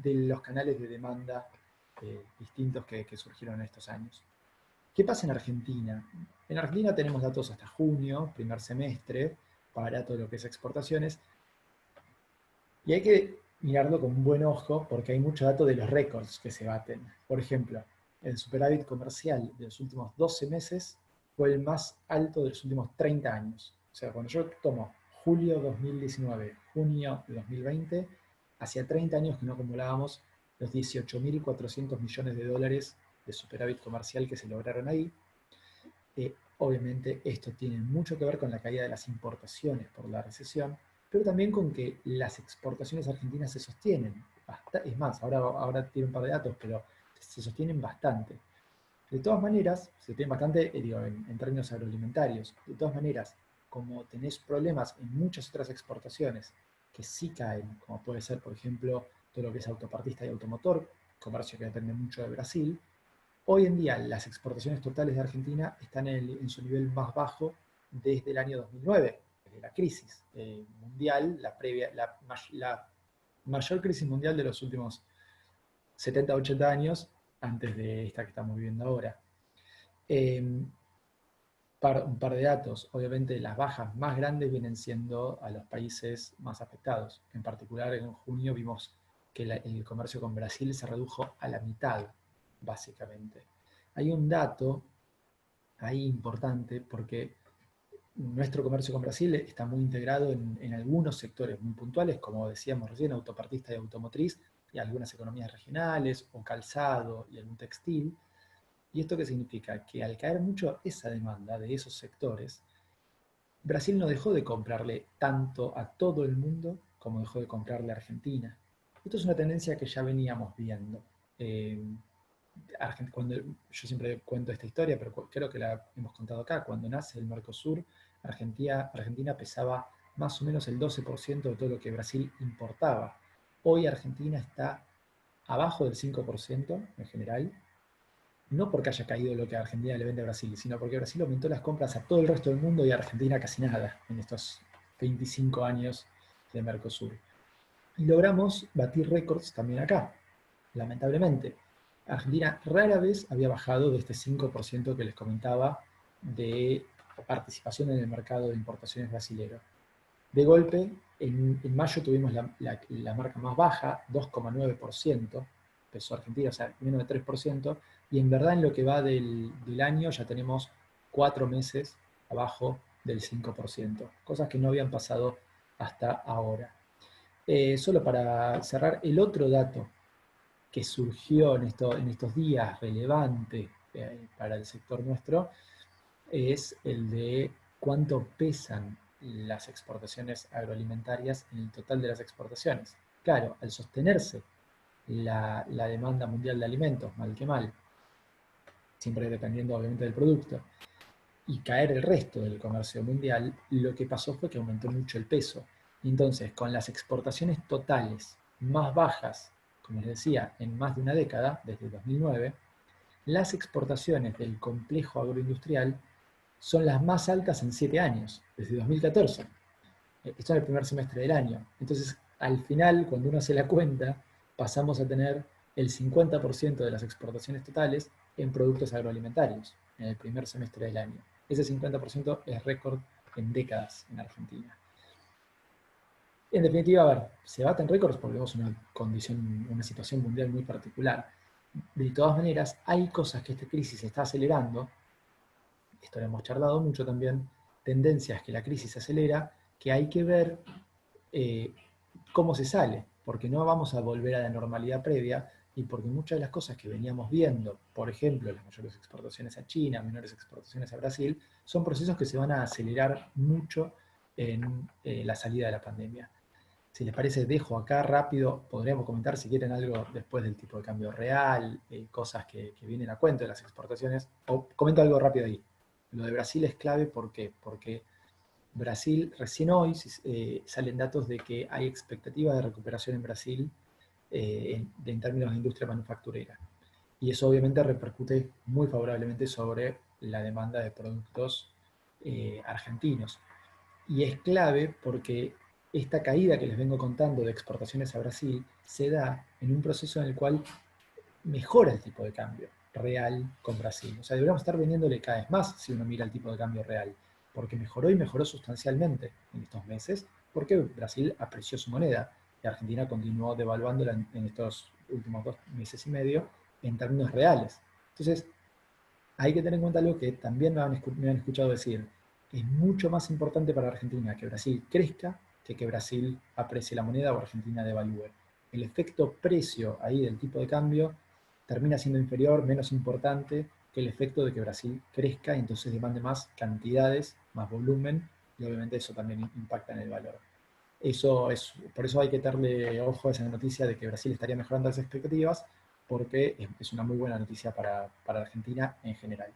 Speaker 4: los canales de demanda distintos que surgieron en estos años. ¿Qué pasa en Argentina? En Argentina tenemos datos hasta junio, primer semestre, para todo lo que es exportaciones, y hay que mirarlo con un buen ojo porque hay mucho dato de los récords que se baten. Por ejemplo, el superávit comercial de los últimos 12 meses fue el más alto de los últimos 30 años. O sea, cuando yo tomo julio 2019, junio de 2020, hacía 30 años que no acumulábamos los 18.400 millones de dólares de superávit comercial que se lograron ahí. Obviamente esto tiene mucho que ver con la caída de las importaciones por la recesión, pero también con que las exportaciones argentinas se sostienen. Es más, ahora tiene un par de datos, pero se sostienen bastante. De todas maneras, se sostienen bastante, en términos agroalimentarios. De todas maneras, como tenés problemas en muchas otras exportaciones que sí caen, como puede ser, por ejemplo, todo lo que es autopartista y automotor, comercio que depende mucho de Brasil, hoy en día las exportaciones totales de Argentina están en su nivel más bajo desde el año 2009, desde la crisis mundial, la mayor crisis mundial de los últimos 70, 80 años, antes de esta que estamos viviendo ahora. Un par de datos. Obviamente las bajas más grandes vienen siendo a los países más afectados. En particular en junio vimos que el comercio con Brasil se redujo a la mitad, básicamente. Hay un dato ahí importante porque nuestro comercio con Brasil está muy integrado en algunos sectores muy puntuales, como decíamos recién, autopartista y automotriz, y algunas economías regionales, o calzado y algún textil. ¿Y esto qué significa? Que al caer mucho esa demanda de esos sectores, Brasil no dejó de comprarle tanto a todo el mundo como dejó de comprarle a Argentina. Esto es una tendencia que ya veníamos viendo. Yo siempre cuento esta historia, pero creo que la hemos contado acá. Cuando nace el Mercosur, Argentina pesaba más o menos el 12% de todo lo que Brasil importaba. Hoy Argentina está abajo del 5% en general, no porque haya caído lo que Argentina le vende a Brasil, sino porque Brasil aumentó las compras a todo el resto del mundo y a Argentina casi nada en estos 25 años de Mercosur. Y logramos batir récords también acá, lamentablemente. Argentina rara vez había bajado de este 5% que les comentaba de participación en el mercado de importaciones brasilero. De golpe, en mayo tuvimos la marca más baja, 2,9%, peso Argentina, o sea, menos de 3%, y en verdad en lo que va del año ya tenemos 4 meses abajo del 5%, cosas que no habían pasado hasta ahora. Solo para cerrar, el otro dato que surgió en estos días relevante para el sector nuestro es el de cuánto pesan las exportaciones agroalimentarias en el total de las exportaciones. Claro, al sostenerse la demanda mundial de alimentos, mal que mal, siempre dependiendo obviamente del producto, y caer el resto del comercio mundial, lo que pasó fue que aumentó mucho el peso. Entonces, con las exportaciones totales más bajas, como les decía, en más de una década, desde 2009, las exportaciones del complejo agroindustrial son las más altas en 7 años, desde 2014. Esto en el primer semestre del año. Entonces, al final, cuando uno hace la cuenta, pasamos a tener el 50% de las exportaciones totales en productos agroalimentarios en el primer semestre del año. Ese 50% es récord en décadas en Argentina. En definitiva, a ver, se baten récords porque vemos una situación mundial muy particular. De todas maneras, hay cosas que esta crisis está acelerando, esto lo hemos charlado mucho también, tendencias que la crisis acelera, que hay que ver cómo se sale, porque no vamos a volver a la normalidad previa y porque muchas de las cosas que veníamos viendo, por ejemplo, las mayores exportaciones a China, menores exportaciones a Brasil, son procesos que se van a acelerar mucho en la salida de la pandemia. Si les parece, dejo acá rápido, podríamos comentar si quieren algo después del tipo de cambio real, cosas que vienen a cuento de las exportaciones, o comento algo rápido ahí. Lo de Brasil es clave, ¿por qué? Porque Brasil, recién hoy salen datos de que hay expectativas de recuperación en Brasil en términos de industria manufacturera. Y eso obviamente repercute muy favorablemente sobre la demanda de productos argentinos. Y es clave porque esta caída que les vengo contando de exportaciones a Brasil se da en un proceso en el cual mejora el tipo de cambio real con Brasil. O sea, deberíamos estar vendiéndole cada vez más si uno mira el tipo de cambio real, porque mejoró y mejoró sustancialmente en estos meses, porque Brasil apreció su moneda y Argentina continuó devaluándola en estos últimos 2 meses y medio en términos reales. Entonces, hay que tener en cuenta algo que también me han escuchado decir. Es mucho más importante para Argentina que Brasil crezca que Brasil aprecie la moneda o Argentina devalúe. el efecto precio ahí del tipo de cambio termina siendo inferior, menos importante que el efecto de que Brasil crezca y entonces demande más cantidades, más volumen, y obviamente eso también impacta en el valor. Por eso hay que darle ojo a esa noticia de que Brasil estaría mejorando las expectativas, porque es una muy buena noticia para Argentina en general.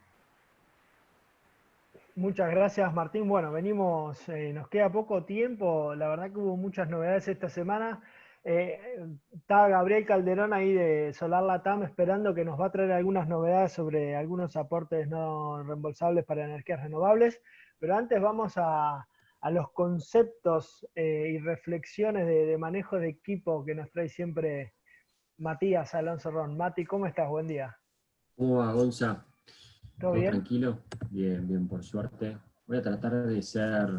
Speaker 1: Muchas gracias, Martín. Bueno, venimos, nos queda poco tiempo. La verdad que hubo muchas novedades esta semana. Está Gabriel Calderón ahí de Solar Latam esperando que nos va a traer algunas novedades sobre algunos aportes no reembolsables para energías renovables. Pero antes vamos a los conceptos y reflexiones de manejo de equipo que nos trae siempre Matías Alonso Ron. Mati, ¿cómo estás? Buen día.
Speaker 5: ¿Cómo va, Gonza?
Speaker 1: ¿Todo
Speaker 5: ¿Todo
Speaker 1: bien?
Speaker 5: tranquilo? Bien, bien, por suerte. Voy a tratar de ser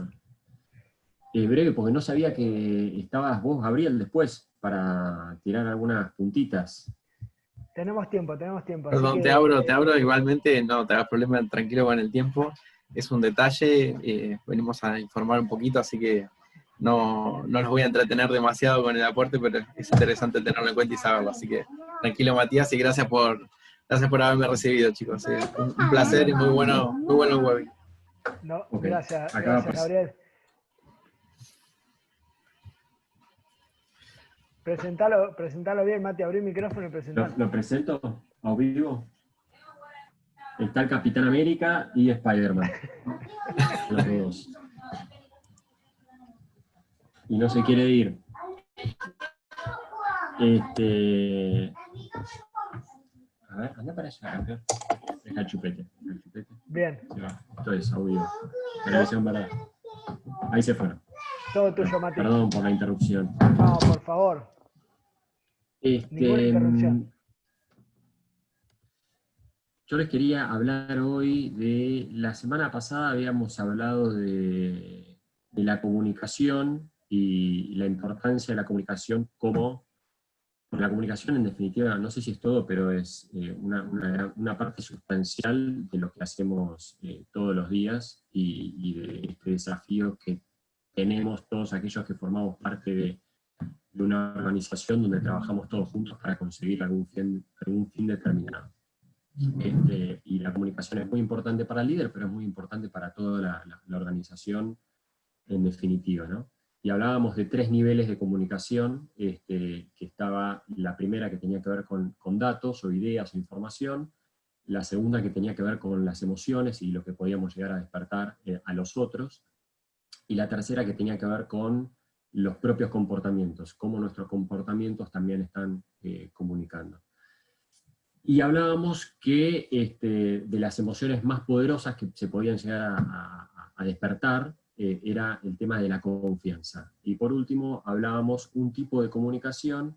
Speaker 5: breve, porque no sabía que estabas vos, Gabriel, después, para tirar algunas puntitas.
Speaker 1: Tenemos tiempo, así
Speaker 6: Perdón, te
Speaker 1: que
Speaker 6: abro igualmente, no te hagas problema, tranquilo con el tiempo. Es un detalle, venimos a informar un poquito, así que no los voy a entretener demasiado con el aporte, pero es interesante tenerlo en cuenta y saberlo. Así que tranquilo, Matías, y gracias por haberme recibido, chicos. Un placer y muy bueno el webinar.
Speaker 1: no,
Speaker 5: Ok,
Speaker 1: gracias,
Speaker 5: acá
Speaker 1: Gabriel. Presentalo bien, Mati, abrí el micrófono y presentalo.
Speaker 5: lo presento a vivo. Está el Capitán América y Spider-Man. Los dos. Y no se quiere ir. A ver, anda para allá, campeón. Deja el chupete.
Speaker 1: Bien.
Speaker 5: Se va. Esto es audio. Televisión, ¿verdad? Ahí se fueron.
Speaker 1: Todo tuyo, Mati.
Speaker 5: Perdón por la interrupción.
Speaker 1: No, por favor. Ninguna interrupción.
Speaker 5: Yo les quería hablar hoy de... La semana pasada habíamos hablado de la comunicación y la importancia de la comunicación como... La comunicación, en definitiva, no sé si es todo, pero es una parte sustancial de lo que hacemos todos los días y de este desafío que tenemos todos aquellos que formamos parte de una organización donde trabajamos todos juntos para conseguir algún fin determinado. Y la comunicación es muy importante para el líder, pero es muy importante para toda la organización en definitiva, ¿no? Y hablábamos de 3 niveles de comunicación, que estaba la primera que tenía que ver con datos o ideas o información, la segunda que tenía que ver con las emociones y lo que podíamos llegar a despertar a los otros, y la tercera que tenía que ver con los propios comportamientos, cómo nuestros comportamientos también están comunicando. Y hablábamos que de las emociones más poderosas que se podían llegar a despertar, era el tema de la confianza. Y por último, hablábamos un tipo de comunicación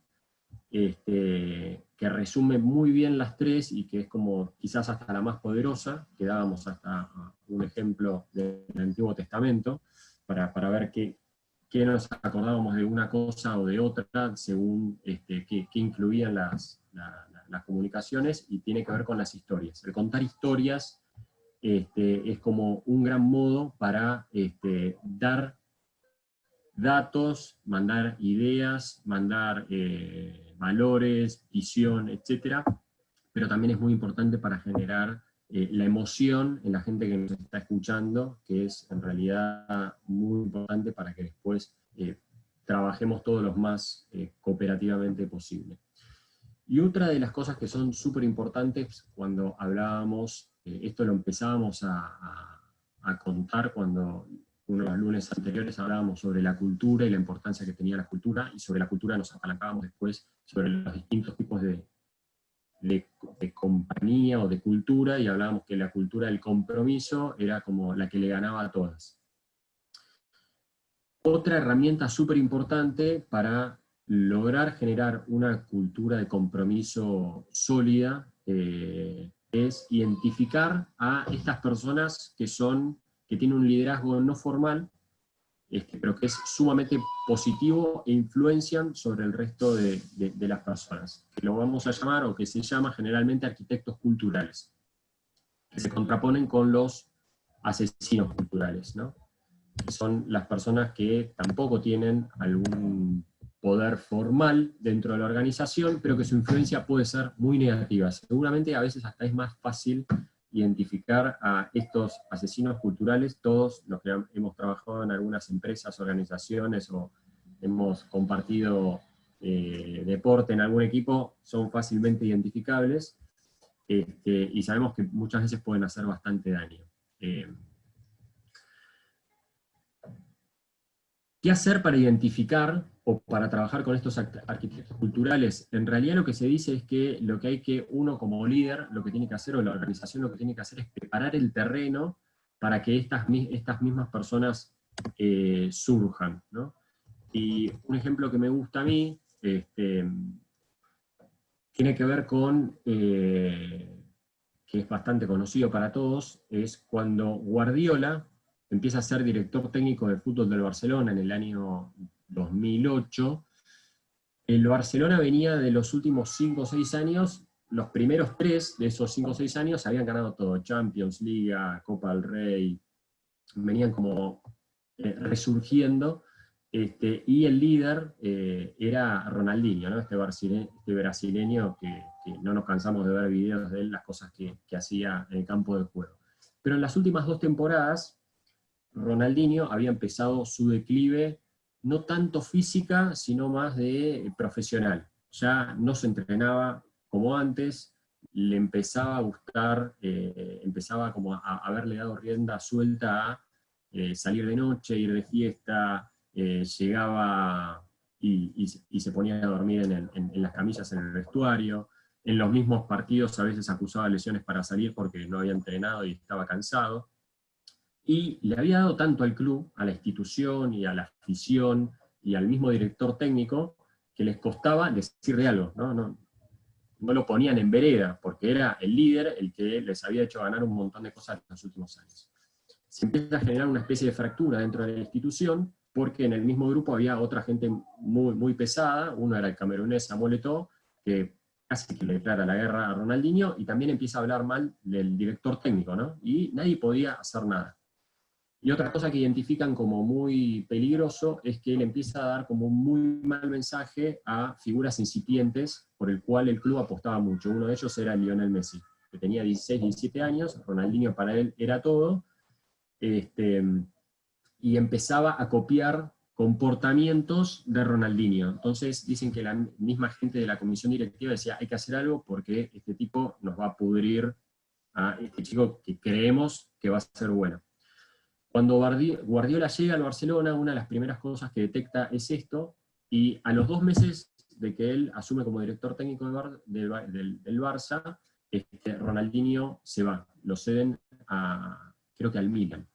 Speaker 5: que resume muy bien las 3 y que es como quizás hasta la más poderosa, que dábamos hasta un ejemplo del Antiguo Testamento, para ver qué nos acordábamos de una cosa o de otra, según qué incluían las comunicaciones, y tiene que ver con las historias. El contar historias es como un gran modo para dar datos, mandar ideas, mandar valores, visión, etc. Pero también es muy importante para generar la emoción en la gente que nos está escuchando, que es en realidad muy importante para que después trabajemos todos los más cooperativamente posible. Y otra de las cosas que son súper importantes cuando hablábamos, esto lo empezábamos a contar cuando uno de los lunes anteriores hablábamos sobre la cultura y la importancia que tenía la cultura, y sobre la cultura nos apalancábamos después sobre los distintos tipos de compañía o de cultura, y hablábamos que la cultura del compromiso era como la que le ganaba a todas. Otra herramienta súper importante para lograr generar una cultura de compromiso sólida es identificar a estas personas que tienen un liderazgo no formal, pero que es sumamente positivo e influencian sobre el resto de las personas, que lo vamos a llamar, o que se llama generalmente, arquitectos culturales, que se contraponen con los asesinos culturales, ¿no? Que son las personas que tampoco tienen algún poder formal dentro de la organización, pero que su influencia puede ser muy negativa. Seguramente a veces hasta es más fácil identificar a estos asesinos culturales, todos los que hemos trabajado en algunas empresas, organizaciones, o hemos compartido deporte en algún equipo, son fácilmente identificables, y sabemos que muchas veces pueden hacer bastante daño. ¿Qué hacer para identificar o para trabajar con estos arquitectos culturales? En realidad lo que se dice es que lo que hay que, uno como líder, lo que tiene que hacer, o la organización lo que tiene que hacer, es preparar el terreno para que estas mismas personas surjan, ¿no? Y un ejemplo que me gusta a mí, tiene que ver con, que es bastante conocido para todos, es cuando Guardiola empieza a ser director técnico de fútbol del Barcelona en el año 2008. El Barcelona venía de los últimos 5 o 6 años, los primeros 3 de esos 5 o 6 años habían ganado todo, Champions, Liga, Copa del Rey, venían como resurgiendo, y el líder era Ronaldinho, ¿no? Este brasileño que no nos cansamos de ver videos de él, las cosas que hacía en el campo de juego. Pero en las últimas 2 temporadas, Ronaldinho había empezado su declive, no tanto física, sino más de profesional. Ya no se entrenaba como antes, le empezaba a gustar, empezaba como a haberle dado rienda suelta a salir de noche, ir de fiesta, llegaba y se ponía a dormir en las camillas en el vestuario. En los mismos partidos a veces acusaba lesiones para salir porque no había entrenado y estaba cansado. Y le había dado tanto al club, a la institución y a la afición y al mismo director técnico, que les costaba decirle algo, ¿no? No lo ponían en vereda, porque era el líder el que les había hecho ganar un montón de cosas en los últimos años. Se empieza a generar una especie de fractura dentro de la institución, porque en el mismo grupo había otra gente muy, muy pesada. Uno era el camerunés Samuel Eto'o, que casi que le declara la guerra a Ronaldinho, y también empieza a hablar mal del director técnico, ¿no? Y nadie podía hacer nada. Y otra cosa que identifican como muy peligroso es que él empieza a dar como un muy mal mensaje a figuras incipientes por el cual el club apostaba mucho. Uno de ellos era Lionel Messi, que tenía 16, 17 años, Ronaldinho para él era todo, y empezaba a copiar comportamientos de Ronaldinho. Entonces dicen que la misma gente de la comisión directiva decía, hay que hacer algo porque este tipo nos va a pudrir a este chico que creemos que va a ser bueno. Cuando Guardiola llega al Barcelona, una de las primeras cosas que detecta es esto, y a los 2 meses de que él asume como director técnico del Barça, Ronaldinho se va, lo ceden creo que al Milan.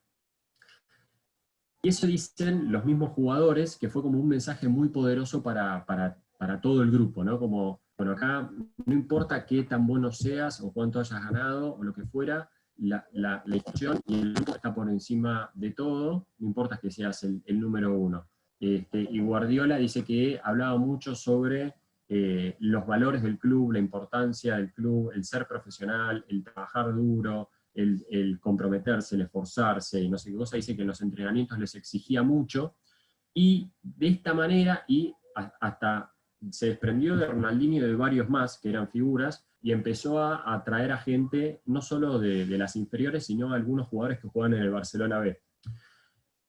Speaker 5: Y eso dicen los mismos jugadores, que fue como un mensaje muy poderoso para todo el grupo, ¿no? Como, bueno, acá no importa qué tan bueno seas, o cuánto hayas ganado, o lo que fuera, la institución y el grupo está por encima de todo, no importa que seas el número 1. Y Guardiola dice que hablaba mucho sobre los valores del club, la importancia del club, el ser profesional, el trabajar duro, el comprometerse, el esforzarse, y no sé qué cosa. Dice que en los entrenamientos les exigía mucho, y de esta manera, y hasta se desprendió de Ronaldinho y de varios más, que eran figuras, y empezó a atraer a gente, no solo de las inferiores, sino a algunos jugadores que jugaban en el Barcelona B.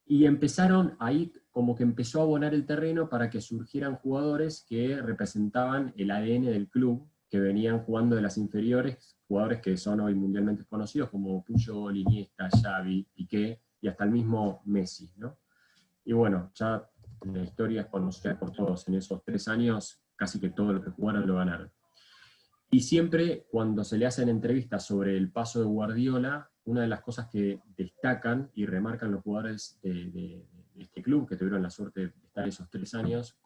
Speaker 5: Y empezaron ahí, como que empezó a abonar el terreno para que surgieran jugadores que representaban el ADN del club, que venían jugando de las inferiores, jugadores que son hoy mundialmente conocidos, como Puyol, Iniesta, Xavi, Piqué, y hasta el mismo Messi, ¿no? Y bueno, ya la historia es conocida por todos. En esos 3 años, casi que todo lo que jugaron lo ganaron. Y siempre, cuando se le hacen entrevistas sobre el paso de Guardiola, una de las cosas que destacan y remarcan los jugadores de este club, que tuvieron la suerte de estar esos 3 años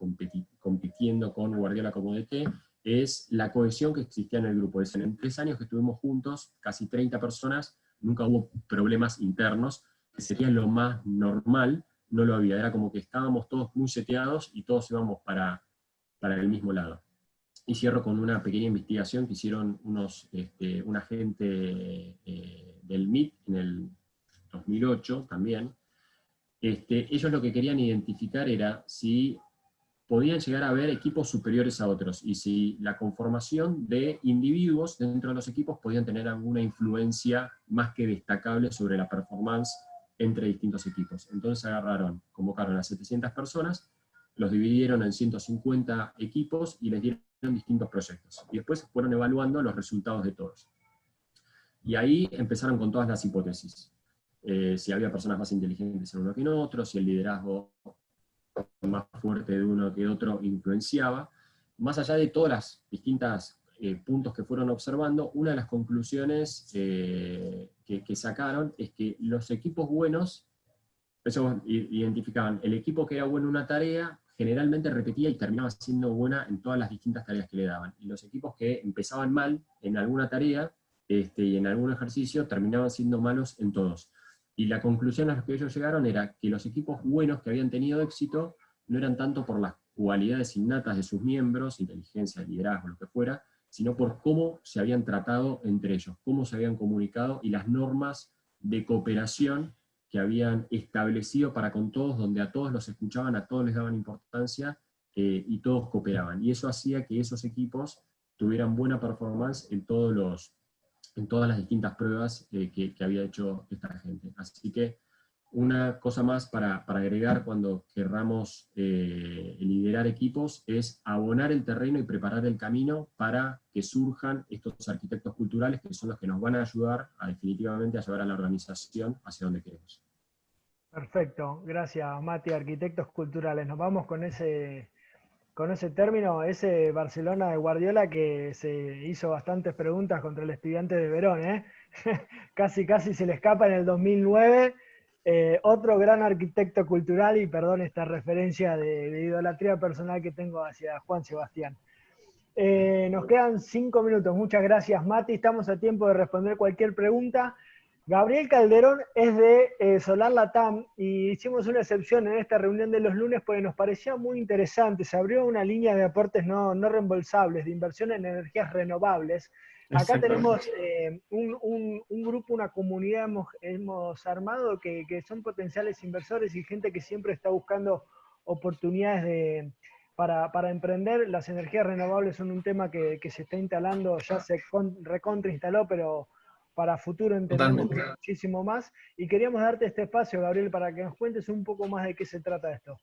Speaker 5: compitiendo con Guardiola como DT, es la cohesión que existía en el grupo. Dicen, en 3 años que estuvimos juntos, casi 30 personas, nunca hubo problemas internos, que sería lo más normal, no lo había. Era como que estábamos todos muy seteados y todos íbamos para el mismo lado. Y cierro con una pequeña investigación que hicieron un agente del MIT en el 2008 también. Ellos lo que querían identificar era si podían llegar a haber equipos superiores a otros, y si la conformación de individuos dentro de los equipos podían tener alguna influencia más que destacable sobre la performance entre distintos equipos. Entonces convocaron a 700 personas, los dividieron en 150 equipos y les dieron distintos proyectos. Y después fueron evaluando los resultados de todos. Y ahí empezaron con todas las hipótesis. Si había personas más inteligentes en uno que en otro, si el liderazgo más fuerte de uno que otro influenciaba. Más allá de todas las distintas puntos que fueron observando, una de las conclusiones que sacaron es que los equipos buenos, eso identificaban, el equipo que era bueno en una tarea, generalmente repetía y terminaba siendo buena en todas las distintas tareas que le daban. Y los equipos que empezaban mal en alguna tarea y en algún ejercicio, terminaban siendo malos en todos. Y la conclusión a la que ellos llegaron era que los equipos buenos que habían tenido éxito no eran tanto por las cualidades innatas de sus miembros, inteligencia, liderazgo, lo que fuera, sino por cómo se habían tratado entre ellos, cómo se habían comunicado y las normas de cooperación que habían establecido para con todos, donde a todos los escuchaban, a todos les daban importancia y todos cooperaban. Y eso hacía que esos equipos tuvieran buena performance en todas las distintas pruebas que había hecho esta gente. Así que una cosa más para agregar cuando querramos liderar equipos es abonar el terreno y preparar el camino para que surjan estos arquitectos culturales que son los que nos van a ayudar definitivamente a llevar a la organización hacia donde queremos.
Speaker 1: Perfecto, gracias Mati, arquitectos culturales. Nos vamos con ese término, ese Barcelona de Guardiola que se hizo bastantes preguntas contra el Estudiantes de Verón, ¿eh? casi se le escapa en el 2009. Otro gran arquitecto cultural, y perdón esta referencia de idolatría personal que tengo hacia Juan Sebastián. Nos quedan 5 minutos, muchas gracias Mati, estamos a tiempo de responder cualquier pregunta. Gabriel Calderón es de Solar Latam, y hicimos una excepción en esta reunión de los lunes porque nos parecía muy interesante. Se abrió una línea de aportes no reembolsables, de inversión en energías renovables. Acá tenemos un grupo, una comunidad hemos armado que son potenciales inversores y gente que siempre está buscando oportunidades para emprender. Las energías renovables son un tema que se está instalando, ya se recontra instaló, pero para futuro entendemos muchísimo más. Y queríamos darte este espacio, Gabriel, para que nos cuentes un poco más de qué se trata esto.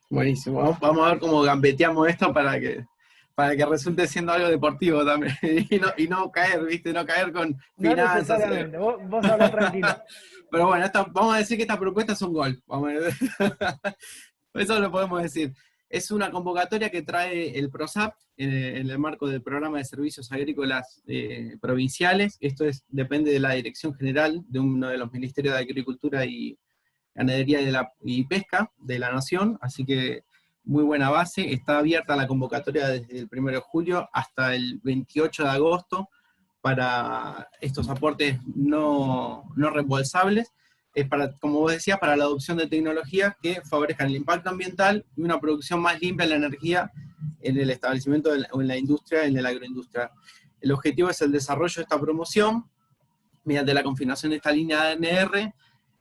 Speaker 6: Buenísimo. Vamos a ver cómo gambeteamos esto para que resulte siendo algo deportivo también. y no caer, ¿viste? No caer con finanzas.
Speaker 1: No necesariamente, vos hablás tranquilo.
Speaker 6: Pero bueno, vamos a decir que esta propuesta es un gol. Eso lo podemos decir. Es una convocatoria que trae el PROSAP en el marco del Programa de Servicios Agrícolas Provinciales. Esto depende de la Dirección General de uno de los Ministerios de Agricultura y Ganadería y Pesca de la Nación, así que muy buena base. Está abierta la convocatoria desde el 1 de julio hasta el 28 de agosto para estos aportes no reembolsables. Es para, como vos decías, para la adopción de tecnologías que favorezcan el impacto ambiental y una producción más limpia de la energía en el establecimiento o en la industria, en la agroindustria. El objetivo es el desarrollo de esta promoción mediante la configuración de esta línea ANR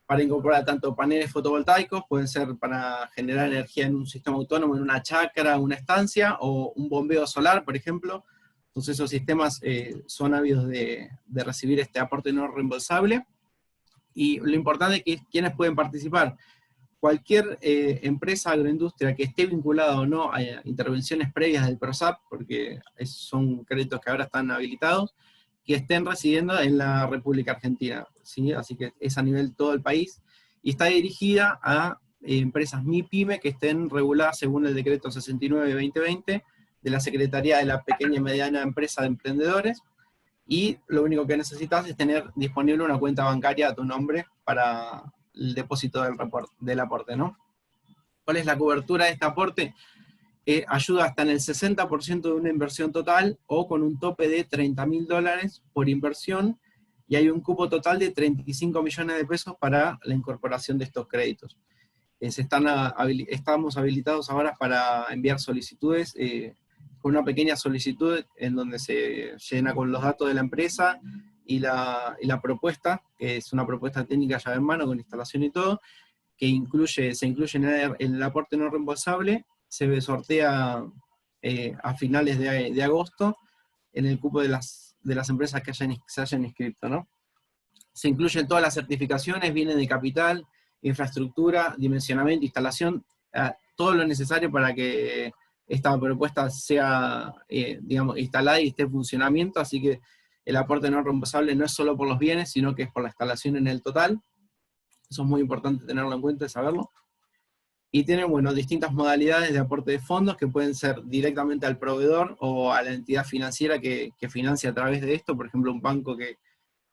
Speaker 6: para incorporar tanto paneles fotovoltaicos, pueden ser para generar energía en un sistema autónomo, en una chacra, una estancia, o un bombeo solar, por ejemplo. Entonces esos sistemas son ávidos de recibir este aporte no reembolsable. Y lo importante es que quienes pueden participar, cualquier empresa agroindustria que esté vinculada o no a intervenciones previas del PROSAP, porque son créditos que ahora están habilitados, que estén residiendo en la República Argentina, ¿sí? Así que es a nivel todo el país, y está dirigida a empresas MIPYME que estén reguladas según el decreto 69/2020 de la Secretaría de la Pequeña y Mediana Empresa de Emprendedores, y lo único que necesitas es tener disponible una cuenta bancaria a tu nombre para el depósito del aporte, ¿no? ¿Cuál es la cobertura de este aporte? Ayuda hasta en el 60% de una inversión total, o con un tope de $30.000 por inversión, y hay un cupo total de 35 millones de pesos para la incorporación de estos créditos. Estamos habilitados ahora para enviar solicitudes, con una pequeña solicitud en donde se llena con los datos de la empresa y la propuesta, que es una propuesta técnica llave en mano con instalación y todo, que se incluye en el aporte no reembolsable, se sortea a finales de agosto en el cupo de las empresas que se hayan inscrito, ¿no? Se incluyen todas las certificaciones, bienes de capital, infraestructura, dimensionamiento, instalación, todo lo necesario para que esta propuesta sea, digamos, instalada y esté en funcionamiento, así que el aporte no reembolsable no es solo por los bienes, sino que es por la instalación en el total. Eso es muy importante tenerlo en cuenta y saberlo. Y tienen, bueno, distintas modalidades de aporte de fondos que pueden ser directamente al proveedor o a la entidad financiera que financia a través de esto, por ejemplo, un banco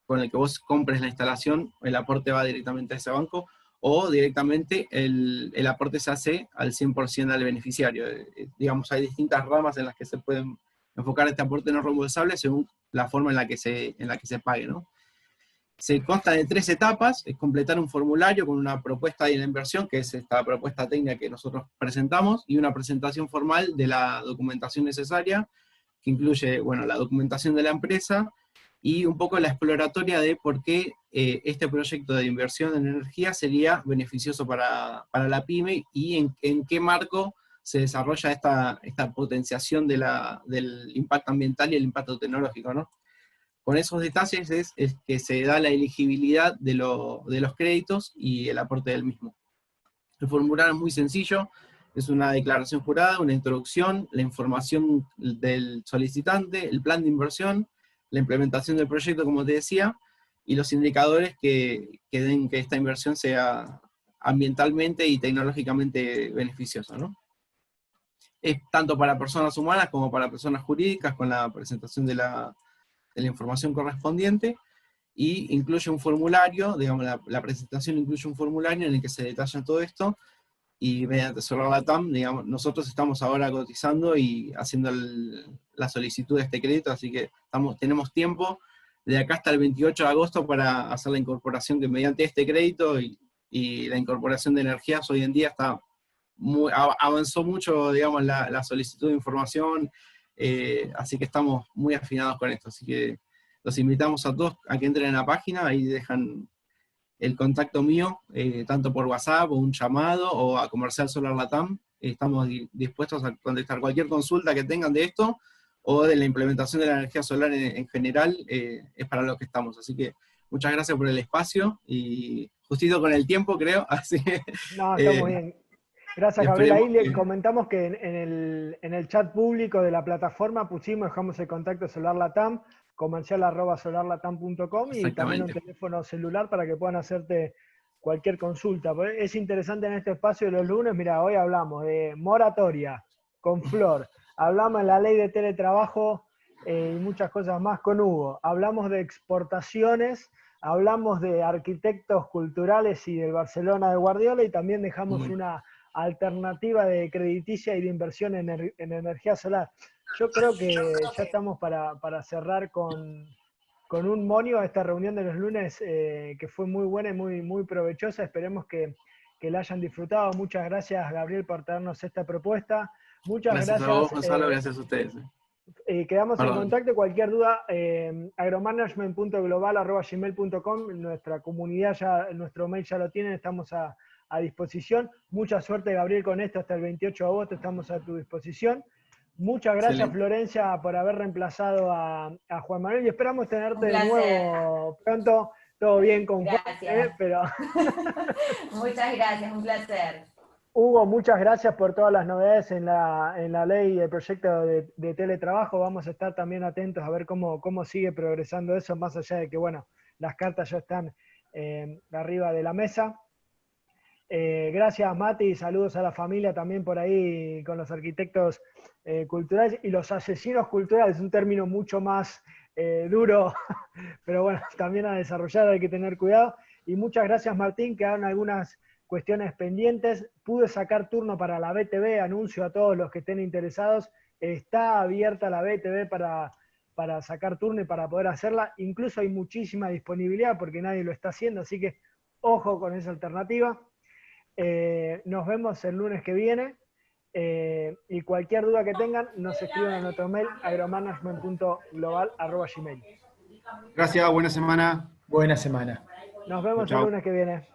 Speaker 6: con el que vos compres la instalación, el aporte va directamente a ese banco, o directamente el aporte se hace al 100% al beneficiario. Digamos, hay distintas ramas en las que se pueden enfocar este aporte no reembolsable según la forma en la que se pague, ¿no? Se consta de 3 etapas: es completar un formulario con una propuesta de la inversión, que es esta propuesta técnica que nosotros presentamos, y una presentación formal de la documentación necesaria, que incluye, bueno, la documentación de la empresa, y un poco la exploratoria de por qué este proyecto de inversión en energía sería beneficioso para la PYME, y en qué marco se desarrolla esta potenciación del impacto ambiental y el impacto tecnológico, ¿no? Con esos detalles es que se da la elegibilidad de los créditos y el aporte del mismo. El formulario es muy sencillo, es una declaración jurada, una introducción, la información del solicitante, el plan de inversión, la implementación del proyecto, como te decía, y los indicadores que den que esta inversión sea ambientalmente y tecnológicamente beneficiosa, ¿no? Es tanto para personas humanas como para personas jurídicas, con la presentación de la información correspondiente, y incluye un formulario, digamos, la presentación incluye un formulario en el que se detalla todo esto, y mediante Solar Latam, digamos, nosotros estamos ahora cotizando y haciendo la solicitud de este crédito, así que tenemos tiempo de acá hasta el 28 de agosto para hacer la incorporación, que mediante este crédito y la incorporación de energías hoy en día avanzó mucho, digamos, la solicitud de información, así que estamos muy afinados con esto, así que los invitamos a todos a que entren en la página, ahí dejan el contacto mío, tanto por WhatsApp o un llamado, o a Comercial Solar Latam. Estamos dispuestos a contestar cualquier consulta que tengan de esto, o de la implementación de la energía solar en general, es para lo que estamos. Así que muchas gracias por el espacio, y justito con el tiempo, creo, así que...
Speaker 1: No, estamos bien. Gracias, Gabriel. Ahí le
Speaker 6: que...
Speaker 1: comentamos que en el chat público de la plataforma dejamos el contacto Solar Latam, comercial@solarlatam.com, y también un teléfono celular para que puedan hacerte cualquier consulta. Es interesante en este espacio de los lunes, mira, hoy hablamos de moratoria con Flor, hablamos de la ley de teletrabajo y muchas cosas más con Hugo, hablamos de exportaciones, hablamos de arquitectos culturales y del Barcelona de Guardiola, y también dejamos una alternativa de crediticia y de inversión en energía solar. Yo creo que ya estamos para cerrar con un monio a esta reunión de los lunes, que fue muy buena y muy provechosa. Esperemos que la hayan disfrutado. Muchas gracias, Gabriel, por traernos esta propuesta. Muchas gracias
Speaker 6: a vos, Gonzalo, gracias a ustedes.
Speaker 1: Quedamos en contacto. Cualquier duda, agromanagement.global@gmail.com, nuestra comunidad, nuestro mail ya lo tienen, estamos a disposición. Mucha suerte, Gabriel, con esto hasta el 28 de agosto, estamos a tu disposición. Muchas gracias, excelente, Florencia, por haber reemplazado a Juan Manuel, y esperamos tenerte de nuevo pronto. Todo bien con Juan, pero...
Speaker 3: Muchas gracias, un placer.
Speaker 1: Hugo, muchas gracias por todas las novedades en la ley y el proyecto de teletrabajo. Vamos a estar también atentos a ver cómo sigue progresando eso, más allá de que, bueno, las cartas ya están arriba de la mesa. Gracias, Mati, saludos a la familia también por ahí con los arquitectos culturales y los asesinos culturales, un término mucho más duro, pero bueno, también a desarrollar, hay que tener cuidado. Y muchas gracias, Martín, quedaron algunas cuestiones pendientes. Pude sacar turno para la BTV, anuncio a todos los que estén interesados, está abierta la BTV para sacar turno y para poder hacerla. Incluso hay muchísima disponibilidad porque nadie lo está haciendo, así que ojo con esa alternativa. Nos vemos el lunes que viene, y cualquier duda que tengan nos escriben a nuestro mail agromanagement.global@gmail.
Speaker 2: Gracias, buena semana.
Speaker 4: Buena semana.
Speaker 1: Nos vemos el lunes que viene.